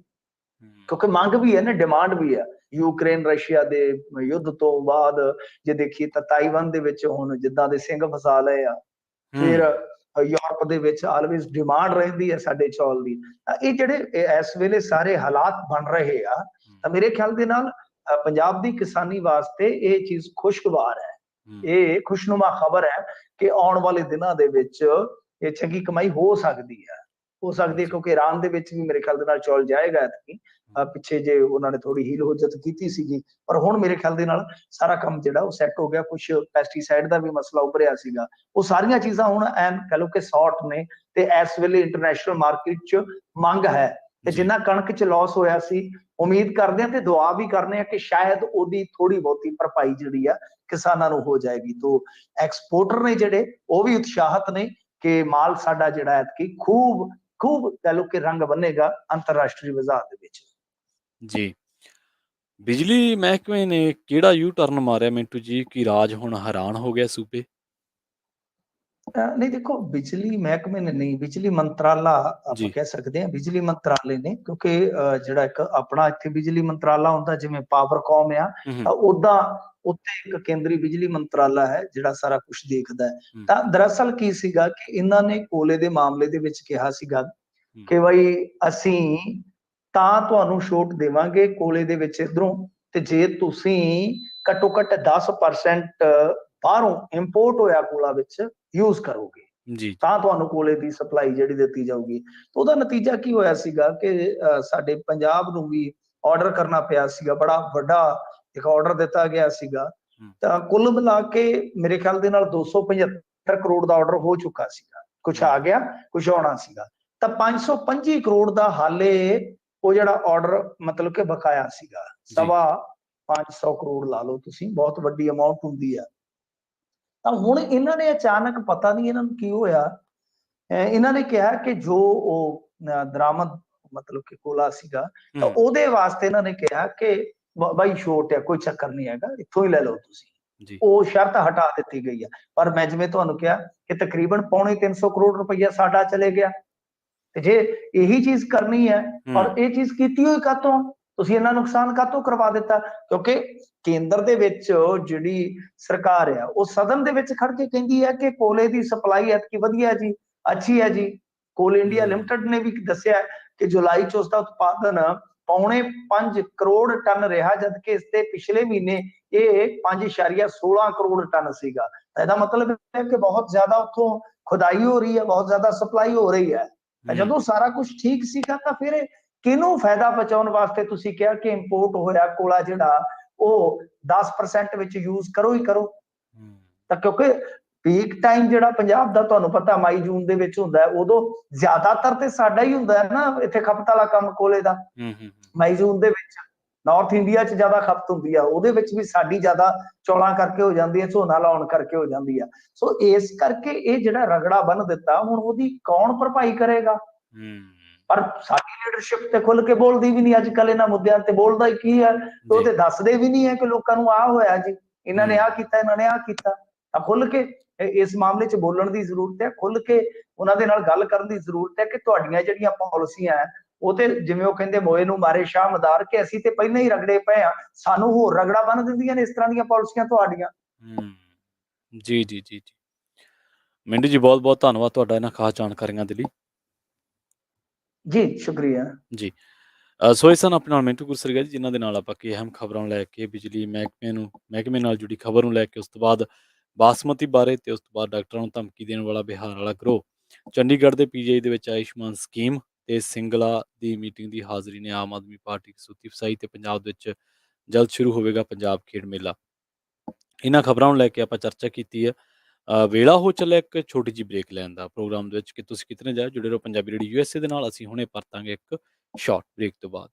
ਕਿਉਂਕਿ ਮੰਗ ਵੀ ਹੈ ਨਾ, ਡਿਮਾਂਡ ਵੀ ਹੈ। ਯੂਕਰੇਨ ਰਸ਼ੀਆ ਦੇ ਯੁੱਧ ਤੋਂ ਬਾਅਦ ਜੇ ਦੇਖੀਏ ਤਾਂ ਤਾਈਵਾਨ ਦੇ ਵਿੱਚ ਹੁਣ ਜਿੱਦਾਂ ਦੇ ਸਿੰਘ ਫਸਾ ਲਏ ਆ, ਫਿਰ ਯੂਰਪ ਦੇ ਵਿੱਚ ਆਲਵੇਜ਼ ਡਿਮਾਂਡ ਰਹਿੰਦੀ ਹੈ ਸਾਡੇ ਚੌਲ ਦੀ। ਇਹ ਜਿਹੜੇ ਇਸ ਵੇਲੇ ਸਾਰੇ ਹਾਲਾਤ ਬਣ ਰਹੇ ਆ, ਤਾਂ ਮੇਰੇ ਖਿਆਲ ਦੇ ਨਾਲ ਪੰਜਾਬ ਦੀ ਕਿਸਾਨੀ ਵਾਸਤੇ ਇਹ ਚੀਜ਼ ਖੁਸ਼ਗਵਾਰ ਹੈ, ਇਹ ਖੁਸ਼ਨੁਮਾ ਖਬਰ ਹੈ ਕਿ ਆਉਣ ਵਾਲੇ ਦਿਨਾਂ ਦੇ ਵਿੱਚ ਇਹ ਚੰਗੀ ਕਮਾਈ ਹੋ ਸਕਦੀ ਹੈ, ਕਿਉਂਕਿ ਇਰਾਨ ਦੇ ਵਿੱਚ ਵੀ ਮੇਰੇ ਖਿਆਲ ਦੇ ਨਾਲ ਚੌਲ ਜਾਏਗਾ ਐਤਕੀ। ਪਿੱਛੇ ਜੇ ਉਹਨਾਂ ਨੇ ਥੋੜੀ ਹੀਲ ਹੁਜਤ ਕੀਤੀ ਸੀਗੀ, ਪਰ ਹੁਣ ਮੇਰੇ ਖਿਆਲ ਦੇ ਨਾਲ ਸਾਰਾ ਕੰਮ ਜਿਹੜਾ ਉਹ ਸੈੱਟ ਹੋ ਗਿਆ। ਕੁਛ ਪੈਸਟੀਸਾਈਡ ਦਾ ਵੀ ਮਸਲਾ ਉੱਭਰਿਆ ਸੀਗਾ, ਉਹ ਸਾਰੀਆਂ ਚੀਜ਼ਾਂ ਹੁਣ ਐਨ ਕਹ ਲਓ ਕਿ ਸੌਟ ਨੇ, ਤੇ ਇਸ ਵੇਲੇ ਇੰਟਰਨੈਸ਼ਨਲ ਮਾਰਕੀਟ 'ਚ ਮੰਗ ਹੈ। ਤੇ ਜਿੰਨਾ ਕਣਕ 'ਚ ਲਾਸ ਹੋਇਆ ਸੀ, ਉਮੀਦ ਕਰਦੇ ਹਾਂ ਤੇ ਦੁਆ ਵੀ ਕਰਨੇ ਆ ਕਿ ਸ਼ਾਇਦ ਉਹਦੀ ਥੋੜੀ ਬਹੁਤੀ ਭਰਪਾਈ ਜਿਹੜੀ ਆ ਕਿਸਾਨਾਂ ਨੂੰ ਹੋ ਜਾਏਗੀ। ਤੋਂ ਐਕਸਪੋਰਟਰ ਨੇ ਜਿਹੜੇ ਉਹ ਵੀ ਉਤਸ਼ਾਹਤ ਨੇ ਕਿ ਮਾਲ ਸਾਡਾ ਜਿਹੜਾ ਐਤਕੀ ਖੂਬ ਕਹ ਲਓ ਕਿ ਰੰਗ ਬੰਨੇਗਾ ਅੰਤਰਰਾਸ਼ਟਰੀ ਬਾਜ਼ਾਰ ਦੇ ਵਿੱਚ। ਜੀ, ਬਿਜਲੀ ਮਹਿਕਮੇ ਨੇ ਕਿਹੜਾ ਯੂ ਟਰਨ ਮਾਰਿਆ ਮਿੰਟੂ ਜੀ ਕਿ ਰਾਜ ਹੁਣ ਹੈਰਾਨ ਹੋ ਗਿਆ ਸੂਬੇ? ਨਹੀਂ ਦੇਖੋ, ਬਿਜਲੀ ਮਹਿਕਮੇ ਨੇ ਨਹੀਂ, ਬਿਜਲੀ ਮੰਤਰਾਲਾ ਆਪਾਂ ਕਹਿ ਸਕਦੇ ਹਾਂ, ਬਿਜਲੀ ਮੰਤਰਾਲੇ ਨੇ, ਕਿਉਂਕਿ ਜਿਹੜਾ ਇੱਕ ਆਪਣਾ ਇੱਥੇ ਬਿਜਲੀ ਮੰਤਰਾਲਾ ਹੁੰਦਾ ਜਿਵੇਂ ਪਾਵਰਕੌਮ ਆ, ਤਾਂ ਓਦਾਂ ਉੱਥੇ ਇੱਕ ਕੇਂਦਰੀ ਬਿਜਲੀ ਮੰਤਰਾਲਾ ਹੈ ਜਿਹੜਾ ਸਾਰਾ ਕੁਝ ਦੇਖਦਾ ਹੈ। ਤਾਂ ਦਰਅਸਲ ਕੀ ਸੀਗਾ ਕਿ ਇਹਨਾਂ ਨੇ ਕੋਲੇ ਦੇ ਮਾਮਲੇ ਦੇ ਵਿੱਚ ਕਿਹਾ ਸੀਗਾ ਕਿ ਬਈ ਅਸੀਂ ਤਾਂ ਤੁਹਾਨੂੰ ਛੋਟ ਦੇਵਾਂਗੇ ਕੋਲੇ ਦੇ ਵਿੱਚ ਇਧਰੋਂ, ਤੇ ਜੇ ਤੁਸੀਂ ਘੱਟੋ ਘੱਟ 10% ਬਾਹਰੋਂ ਇੰਪੋਰਟ ਹੋਇਆ ਕੋਲਾ ਵਿੱਚ ਯੂਜ਼ ਕਰੋਗੇ ਤਾਂ ਤੁਹਾਨੂੰ ਕੋਲੇ ਦੀ ਸਪਲਾਈ ਜਿਹੜੀ ਦਿੱਤੀ ਜਾਊਗੀ। ਉਹਦਾ ਨਤੀਜਾ ਕੀ ਹੋਇਆ ਸੀਗਾ ਕਿ ਸਾਡੇ ਪੰਜਾਬ ਨੂੰ ਵੀ ਆਰਡਰ ਕਰਨਾ ਪਿਆ ਸੀਗਾ, ਬੜਾ ਵੱਡਾ ਇੱਕ ਆਰਡਰ ਦਿੱਤਾ ਗਿਆ ਸੀਗਾ। ਹੂੰ, ਤਾਂ ਕੁੱਲ ਮਿਲਾ ਕੇ ਮੇਰੇ ਖਿਆਲ ਦੇ ਨਾਲ 275 ਕਰੋੜ ਦਾ ਆਰਡਰ ਹੋ ਚੁੱਕਾ ਸੀਗਾ। ਕੁਛ ਹੂੰ, ਆ ਗਿਆ, ਕੁਛ ਆਉਣਾ ਸੀਗਾ। ਤਾਂ 525 ਕਰੋੜ ਦਾ ਹਾਲੇ ਉਹ ਜਿਹੜਾ ਆਰਡਰ ਮਤਲਬ ਕਿ ਬਕਾਇਆ ਸੀਗਾ। ਜੀ, ਸਵਾ 500 ਕਰੋੜ ਲਾ ਲਓ ਤੁਸੀਂ, ਬਹੁਤ ਵੱਡੀ ਅਮਾਉਂਟ ਹੁੰਦੀ ਆ। ਤਾਂ ਹੁਣ ਇਹਨਾਂ ਨੇ ਅਚਾਨਕ ਪਤਾ ਨਹੀਂ ਇਹਨਾਂ ਨੂੰ ਕੀ ਹੋਇਆ, ਇਹਨਾਂ ਨੇ ਕਿਹਾ ਕਿ ਜੋ ਉਹ ਦਰਾਮਦ ਮਤਲਬ ਕਿ ਕੋਲਾ ਸੀਗਾ, ਤਾਂ ਹੂੰ, ਉਹਦੇ ਵਾਸਤੇ ਇਹਨਾਂ ਨੇ ਕਿਹਾ ਕਿ ਬਾਈ ਛੋਟ ਹੈ, ਕੋਈ ਚੱਕਰ ਨਹੀਂ ਹੈਗਾ, ਇੱਥੋਂ ਹੀ ਲੈ ਲਓ ਤੁਸੀਂ। ਜੀ, ਉਹ ਸ਼ਰਤ ਹਟਾ ਦਿੱਤੀ ਗਈ ਹੈ। ਪਰ ਮੈਂ ਜਿਵੇਂ ਤੁਹਾਨੂੰ ਕਿਹਾ ਕਿ ਤਕਰੀਬਨ ਪੌਣੇ 300 ਕਰੋੜ ਰੁਪਈਆ ਸਾਡਾ ਚਲੇ ਗਿਆ। ਤੇ ਜੇ ਇਹੀ ਚੀਜ਼ ਕਰਨੀ ਹੈ ਹੂੰ, ਔਰ ਇਹ ਚੀਜ਼ ਕੀਤੀ ਹੋਈ ਕਾਤੋਂ, ਤੁਸੀਂ ਇੰਨਾ ਨੁਕਸਾਨ ਕਾਤੋਂ ਕਰਵਾ ਦਿੱਤਾ? ਕਿਉਂਕਿ ਕੇਂਦਰ ਦੇ ਵਿੱਚ ਜਿਹੜੀ ਸਰਕਾਰ ਆ, ਉਹ ਸਦਨ ਦੇ ਵਿੱਚ ਖੜ ਕੇ ਕਹਿੰਦੀ ਹੈ ਕਿ ਕੋਲੇ ਦੀ ਸਪਲਾਈ ਐਤਕੀ ਵਧੀਆ ਜੀ, ਅੱਛੀ ਹੈ ਜੀ। ਕੋਲ ਇੰਡੀਆ ਹੂੰ, ਲਿਮਟਿਡ ਨੇ ਵੀ ਦੱਸਿਆ ਕਿ ਜੁਲਾਈ ਚ ਉਸਦਾ ਉਤਪਾਦਨ ਪੌਣੇ 5 ਕਰੋੜ ਟਨ ਰਿਹਾ, ਜਦਕਿ ਇਸ ਤੇ ਪਿਛਲੇ ਮਹੀਨੇ ਇਹ 5.16 ਕਰੋੜ ਟਨ ਸੀਗਾ। ਤਾਂ ਇਹਦਾ ਮਤਲਬ ਹੈ ਕਿ ਬਹੁਤ ਜ਼ਿਆਦਾ ਉੱਥੋਂ ਖੁਦਾਈ ਹੋ ਰਹੀ ਹੈ, ਬਹੁਤ ਜ਼ਿਆਦਾ ਸਪਲਾਈ ਹੋ ਰਹੀ ਹੈ। ਤਾਂ ਹੂੰ, ਜਦੋਂ ਸਾਰਾ ਕੁਝ ਠੀਕ ਸੀਗਾ, ਤਾਂ ਫਿਰ ਕਿਹਨੂੰ ਫਾਇਦਾ ਪਹੁੰਚਾਉਣ ਵਾਸਤੇ ਤੁਸੀਂ ਕਿਹਾ ਕਿ ਇੰਪੋਰਟ ਹੋਇਆ ਕੋਲਾ ਜਿਹੜਾ ਉਹ 10% ਵਿੱਚ ਯੂਜ਼ ਕਰੋ ਹੀ ਕਰੋ? ਹੂੰ, ਤਾਂ ਕਿਉਂਕਿ ਪੀਕ ਟਾਈਮ ਜਿਹੜਾ ਪੰਜਾਬ ਦਾ ਤੁਹਾਨੂੰ ਪਤਾ ਮਈ ਜੂਨ ਦੇ ਵਿੱਚ ਹੁੰਦਾ ਹੈ, ਉਦੋਂ ਜ਼ਿਆਦਾਤਰ ਤੇ ਸਾਡਾ ਹੀ ਹੁੰਦਾ ਹੈ ਨਾ ਇੱਥੇ ਖਪਤ ਵਾਲਾ ਕੰਮ ਕੋਲੇ ਦਾ। ਹੂੰ, ਹੂੰ, ਮਈ ਜੂਨ ਦੇ ਵਿੱਚ ਨਾਰਥ ਇੰਡੀਆ 'ਚ ਜ਼ਿਆਦਾ ਖਪਤ ਹੁੰਦੀ ਆ, ਉਹਦੇ ਵਿੱਚ ਵੀ ਸਾਡੀ ਜ਼ਿਆਦਾ ਚੌਲਾਂ ਕਰਕੇ ਹੋ ਜਾਂਦੀ ਹੈ, ਝੋਨਾ ਲਾਉਣ ਕਰਕੇ ਹੋ ਜਾਂਦੀ ਆ। ਸੋ ਇਸ ਕਰਕੇ ਇਹ ਜਿਹੜਾ ਰਗੜਾ ਬੰਨ ਦਿੱਤਾ, ਹੁਣ ਉਹਦੀ ਕੌਣ ਭਰਪਾਈ ਕਰੇਗਾ? ਹੂੰ, ਪਰ ਸਾਡੀ ਲੀਡਰਸ਼ਿਪ ਤੇ ਖੁੱਲ ਕੇ ਬੋਲਦੀ ਵੀ ਨਹੀਂ ਅੱਜ ਕੱਲ, ਇਹਨਾਂ ਮੁੱਦਿਆਂ ਤੇ ਬੋਲਦਾ ਹੀ ਕੀ ਹੈ? ਉਹ ਜੀ, ਤੇ ਦੱਸਦੇ ਵੀ ਨਹੀਂ ਹੈ ਕਿ ਲੋਕਾਂ ਨੂੰ ਆਹ ਹੋਇਆ ਜੀ, ਇਹਨਾਂ ਨੇ ਹੂੰ, ਆਹ ਕੀਤਾ, ਇਹਨਾਂ ਨੇ ਆਹ ਕੀਤਾ। ਤਾਂ ਖੁੱਲ ਕੇ ਇਸ ਮਾਮਲੇ 'ਚ ਬੋਲਣ ਦੀ ਜ਼ਰੂਰਤ ਹੈ, ਖੁੱਲ ਕੇ ਉਹਨਾਂ ਦੇ ਨਾਲ ਗੱਲ ਕਰਨ ਦੀ ਜ਼ਰੂਰਤ ਹੈ ਕਿ ਤੁਹਾਡੀਆਂ ਜਿਹੜੀਆਂ ਪਾਲਿਸੀਆਂ ਹੈ, ਉਹ ਤੇ ਜਿਵੇਂ ਉਹ ਕਹਿੰਦੇ ਮੋਏ ਨੂੰ ਮਾਰੇ ਸ਼ਾਹ ਮਦਾਰ, ਕਿ ਅਸੀਂ ਤੇ ਪਹਿਲਾਂ ਹੀ ਰਗੜੇ ਪਏ ਆ, ਸਾਨੂੰ ਹੋਰ ਰਗੜਾ ਬੰਨ ਦਿੰਦੀਆਂ ਨੇ ਇਸ ਤਰ੍ਹਾਂ ਦੀਆਂ ਪਾਲਿਸੀਆਂ ਤੁਹਾਡੀਆਂ। ਹੂੰ, ਜੀ, ਜੀ, ਜੀ, ਜੀ। ਮਿੰਟੂ ਜੀ ਬਹੁਤ-ਬਹੁਤ ਧੰਨਵਾਦ ਤੁਹਾਡਾ ਇਹਨਾਂ ਖਾਸ ਜਾਣਕਾਰੀਆਂ ਦੇ ਲਈ। ਜੀ ਸ਼ੁਕਰੀਆ। ਜੀ। ਸੋ ਇਹ ਸਨ ਆਪਣੇ ਨਾਲ ਮਿੰਟੂ ਗੁਰਸਰੀਆ ਜੀ, ਜਿਨ੍ਹਾਂ ਦੇ ਨਾਲ ਆਪਾਂ ਕਿ ਅਹਿਮ ਖਬਰਾਂ ਨੂੰ ਲੈ ਕੇ ਬਿਜਲੀ ਮਹਿਕਮੇ ਨਾਲ ਜੁੜੀ ਖਬਰ ਨੂੰ ਲੈ ਕੇ, ਉਸ ਤੋਂ ਬਾਅਦ ਬਾਸਮਤੀ ਬਾਰੇ ਤੇ ਉਸ ਤੋਂ ਬਾਅਦ ਡਾਕਟਰਾਂ ਨੂੰ ਧਮਕੀ ਦੇਣ ਵਾਲਾ ਬਿਹਾਰ ਵਾਲਾ ਗਰੋਹ, ਚੰਡੀਗੜ੍ਹ ਦੇ ਪੀਜੀਆਈ ਦੇ ਵਿੱਚ ਆਯੁਸ਼ਮਾਨ ਸਕੀਮ ਤੇ ਸਿੰਗਲਾ ਦੀ ਮੀਟਿੰਗ ਦੀ ਹਾਜ਼ਰੀ ਨੇ ਆਮ ਆਦਮੀ ਪਾਰਟੀ ਕਸੂਤੀ ਫਸਾਈ ਤੇ ਪੰਜਾਬ ਦੇ ਵਿੱਚ ਜਲਦ ਸ਼ੁਰੂ ਹੋਵੇਗਾ ਪੰਜਾਬ ਖੇਡ ਮੇਲਾ। ਇਹਨਾਂ ਖਬਰਾਂ ਨੂੰ ਲੈ ਕੇ ਆਪਾਂ ਚਰਚਾ ਕੀਤੀ ਹੈ। ਵੇਲਾ ਹੋ ਚੱਲਿਆ ਇੱਕ ਛੋਟੀ ਜਿਹੀ ਬ੍ਰੇਕ ਲੈਣ ਦਾ ਪ੍ਰੋਗਰਾਮ ਦੇ ਵਿੱਚ, ਕਿ ਤੁਸੀਂ ਕਿਤਨੇ ਜਾਓ, ਜੁੜੇ ਰਹੋ ਪੰਜਾਬੀ ਰੇਡੀਓ ਯੂਐਸਏ ਦੇ ਨਾਲ। ਅਸੀਂ ਹੁਣੇ ਪਰਤਾਂਗੇ ਇੱਕ ਸ਼ਾਰਟ ਬ੍ਰੇਕ ਤੋਂ ਬਾਅਦ।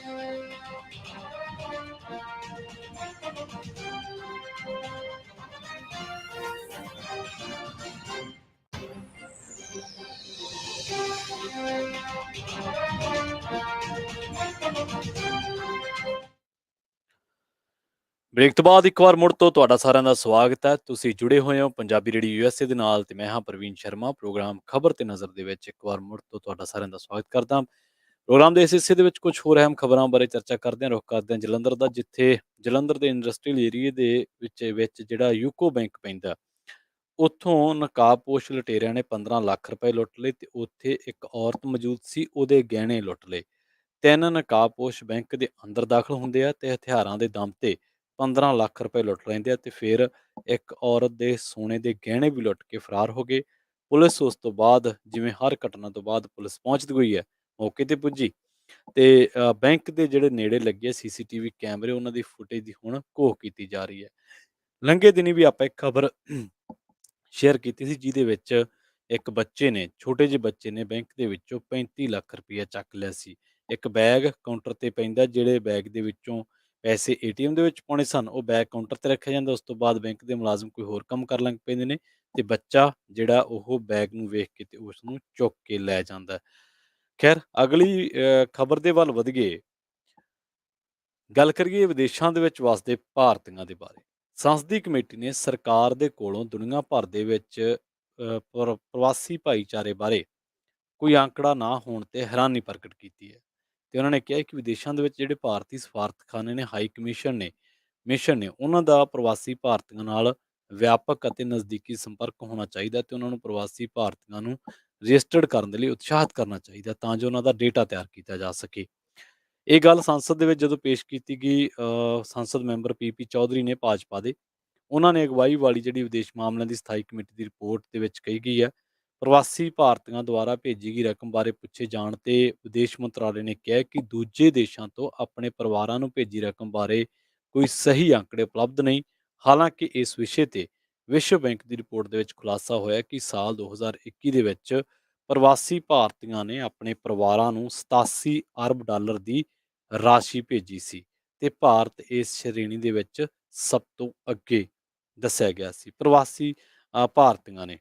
ਬ੍ਰੇਕ ਤੋਂ ਬਾਅਦ ਇੱਕ ਵਾਰ ਮੁੜ ਤੋਂ ਤੁਹਾਡਾ ਸਾਰਿਆਂ ਦਾ ਸਵਾਗਤ ਹੈ। ਤੁਸੀਂ ਜੁੜੇ ਹੋਏ ਹੋ ਪੰਜਾਬੀ ਰੇਡੀਓ ਯੂਐਸਏ ਦੇ ਨਾਲ ਤੇ ਮੈਂ ਹਾਂ ਪ੍ਰਵੀਨ ਸ਼ਰਮਾ। ਪ੍ਰੋਗਰਾਮ ਖਬਰ ਤੇ ਨਜ਼ਰ ਦੇ ਵਿੱਚ ਇੱਕ ਵਾਰ ਮੁੜ ਤੋਂ ਤੁਹਾਡਾ ਸਾਰਿਆਂ ਦਾ ਸਵਾਗਤ ਕਰਦਾ। ਪ੍ਰੋਗਰਾਮ ਦੇ ਇਸ ਹਿੱਸੇ ਦੇ ਵਿੱਚ ਕੁਝ ਹੋਰ ਅਹਿਮ ਖਬਰਾਂ ਬਾਰੇ ਚਰਚਾ ਕਰਦੇ ਹਾਂ। ਰੁਖ ਕਰਦੇ ਹਾਂ ਜਲੰਧਰ ਦਾ, ਜਿੱਥੇ ਜਲੰਧਰ ਦੇ ਇੰਡਸਟਰੀਅਲ ਏਰੀਏ ਦੇ ਵਿੱਚ ਜਿਹੜਾ ਯੂਕੋ ਬੈਂਕ ਪੈਂਦਾ, ਉੱਥੋਂ ਨਕਾਬਪੋਸ਼ ਲੁਟੇਰਿਆਂ ਨੇ 15 ਲੱਖ ਰੁਪਏ ਲੁੱਟ ਲਏ ਤੇ ਉੱਥੇ ਇੱਕ ਔਰਤ ਮੌਜੂਦ ਸੀ, ਉਹਦੇ ਗਹਿਣੇ ਲੁੱਟ ਲਏ। 3 ਨਕਾਬਪੋਸ਼ ਬੈਂਕ ਦੇ ਅੰਦਰ ਦਾਖਲ ਹੁੰਦੇ ਆ ਤੇ ਹਥਿਆਰਾਂ ਦੇ ਦਮ ਤੇ 15 ਲੱਖ ਰੁਪਏ ਲੁੱਟ ਲੈਂਦੇ ਆ ਤੇ ਫਿਰ ਇੱਕ ਔਰਤ ਦੇ ਸੋਨੇ ਦੇ ਗਹਿਣੇ ਵੀ ਲੁੱਟ ਕੇ ਫਰਾਰ ਹੋ ਗਏ। ਪੁਲਿਸ ਉਸ ਤੋਂ ਬਾਅਦ, ਜਿਵੇਂ ਹਰ ਘਟਨਾ ਤੋਂ ਬਾਅਦ ਪੁਲਿਸ ਪਹੁੰਚ ਗਈ ਹੈ, ਮੌਕੇ ਤੇ ਪੁੱਜੀ ਤੇ ਬੈਂਕ ਦੇ ਜਿਹੜੇ ਨੇੜੇ ਲੱਗੇ ਸੀਸੀਟੀਵੀ ਕੈਮਰੇ, ਉਹਨਾਂ ਦੀ ਫੁਟੇਜ ਦੀ ਹੁਣ ਘੋਖ ਕੀਤੀ ਜਾ ਰਹੀ ਹੈ। ਲੰਘੇ ਦਿਨੀ ਵੀ ਆਪਾਂ ਇੱਕ ਖਬਰ ਸ਼ੇਅਰ ਕੀਤੀ ਸੀ, ਜਿਹਦੇ ਵਿੱਚ ਇੱਕ ਬੱਚੇ ਨੇ, ਛੋਟੇ ਜਿਹੇ ਬੱਚੇ ਨੇ ਬੈਂਕ ਦੇ ਵਿੱਚੋਂ 35 ਲੱਖ ਰੁਪਈਆ ਚੱਕ ਲਿਆ ਸੀ। ਇੱਕ ਬੈਗ ਕਾਊਂਟਰ ਤੇ ਪੈਂਦਾ, ਜਿਹੜੇ ਬੈਗ ਦੇ ਵਿੱਚੋਂ ਪੈਸੇ ਏਟੀਐਮ ਦੇ ਵਿੱਚ ਪਾਉਣੇ ਸਨ, ਉਹ ਬੈਗ ਕਾਊਂਟਰ ਤੇ ਰੱਖਿਆ ਜਾਂਦਾ। ਉਸ ਤੋਂ ਬਾਅਦ ਬੈਂਕ ਦੇ ਮੁਲਾਜ਼ਮ ਕੋਈ ਹੋਰ ਕੰਮ ਕਰਨ ਲੱਗ ਪੈਂਦੇ ਨੇ ਤੇ ਬੱਚਾ ਜਿਹੜਾ ਉਹ ਬੈਗ ਨੂੰ ਵੇਖ ਕੇ ਤੇ ਉਸ ਨੂੰ ਚੁੱਕ ਕੇ ਲੈ ਜਾਂਦਾ ਹੈ। ਖੈਰ, ਅਗਲੀ ਖਬਰ ਦੇ ਵੱਲ ਵਧ ਗਏ। ਗੱਲ ਕਰੀਏ ਵਿਦੇਸ਼ਾਂ ਦੇ ਵਿੱਚ ਵਸਦੇ ਭਾਰਤੀਆਂ ਦੇ ਬਾਰੇ। ਸੰਸਦੀ ਕਮੇਟੀ ਨੇ ਸਰਕਾਰ ਦੇ ਕੋਲੋਂ ਦੁਨੀਆ ਭਰ ਦੇ ਵਿੱਚ ਪ੍ਰਵਾਸੀ ਭਾਈਚਾਰੇ ਬਾਰੇ ਕੋਈ ਅੰਕੜਾ ਨਾ ਹੋਣ ਤੇ ਹੈਰਾਨੀ ਪ੍ਰਗਟ ਕੀਤੀ ਹੈ ਤੇ ਉਹਨਾਂ ਨੇ ਕਿਹਾ ਕਿ ਵਿਦੇਸ਼ਾਂ ਦੇ ਵਿੱਚ ਜਿਹੜੇ ਭਾਰਤੀ ਸਫਾਰਤਖਾਨੇ ਨੇ, ਹਾਈ ਕਮਿਸ਼ਨ ਨੇ, ਮਿਸ਼ਨ ਨੇ, ਉਹਨਾਂ ਦਾ ਪ੍ਰਵਾਸੀ ਭਾਰਤੀਆਂ ਨਾਲ ਵਿਆਪਕ ਅਤੇ ਨਜ਼ਦੀਕੀ ਸੰਪਰਕ ਹੋਣਾ ਚਾਹੀਦਾ ਤੇ ਉਹਨਾਂ ਨੂੰ ਪ੍ਰਵਾਸੀ ਭਾਰਤੀਆਂ ਨੂੰ ਰਜਿਸਟਰਡ ਕਰਨ ਦੇ ਲਈ ਉਤਸ਼ਾਹਿਤ ਕਰਨਾ ਚਾਹੀਦਾ, ਤਾਂ ਜੋ ਉਹਨਾਂ ਦਾ ਡੇਟਾ ਤਿਆਰ ਕੀਤਾ ਜਾ ਸਕੇ। ਇਹ ਗੱਲ ਸੰਸਦ ਦੇ ਵਿੱਚ ਜਦੋਂ ਪੇਸ਼ ਕੀਤੀ ਗਈ, ਸੰਸਦ ਮੈਂਬਰ ਪੀਪੀ ਚੌਧਰੀ ਨੇ, ਭਾਜਪਾ ਦੇ, ਉਹਨਾਂ ਨੇ ਅਗਵਾਈ ਵਾਲੀ ਜਿਹੜੀ ਵਿਦੇਸ਼ ਮਾਮਲਿਆਂ ਦੀ ਸਥਾਈ ਕਮੇਟੀ ਦੀ ਰਿਪੋਰਟ ਦੇ ਵਿੱਚ ਕਹੀ ਗਈ ਹੈ, ਪ੍ਰਵਾਸੀ ਭਾਰਤੀਆਂ ਦੁਆਰਾ ਭੇਜੀ ਗਈ ਰਕਮ ਬਾਰੇ ਪੁੱਛੇ ਜਾਣ ਤੇ ਵਿਦੇਸ਼ ਮੰਤਰਾਲੇ ਨੇ ਕਿਹਾ ਕਿ ਦੂਜੇ ਦੇਸ਼ਾਂ ਤੋਂ ਆਪਣੇ ਪਰਿਵਾਰਾਂ ਨੂੰ ਭੇਜੀ ਰਕਮ ਬਾਰੇ ਕੋਈ ਸਹੀ ਅੰਕੜੇ ਉਪਲਬਧ ਨਹੀਂ। ਹਾਲਾਂਕਿ ਇਸ ਵਿਸ਼ੇ ਤੇ ਵਿਸ਼ਵ ਬੈਂਕ ਦੀ ਰਿਪੋਰਟ ਦੇ ਵਿੱਚ ਖੁਲਾਸਾ ਹੋਇਆ ਕਿ ਸਾਲ 2021 ਦੇ ਵਿੱਚ ਪ੍ਰਵਾਸੀ ਭਾਰਤੀਆਂ ਨੇ ਆਪਣੇ ਪਰਿਵਾਰਾਂ ਨੂੰ 87 ਅਰਬ ਡਾਲਰ ਦੀ ਰਾਸ਼ੀ ਭੇਜੀ ਸੀ ਤੇ ਭਾਰਤ ਇਸ ਸ਼੍ਰੇਣੀ ਦੇ ਵਿੱਚ ਸਭ ਤੋਂ ਅੱਗੇ ਦੱਸਿਆ ਗਿਆ ਸੀ। ਪ੍ਰਵਾਸੀ ਭਾਰਤੀਆਂ ਨੇ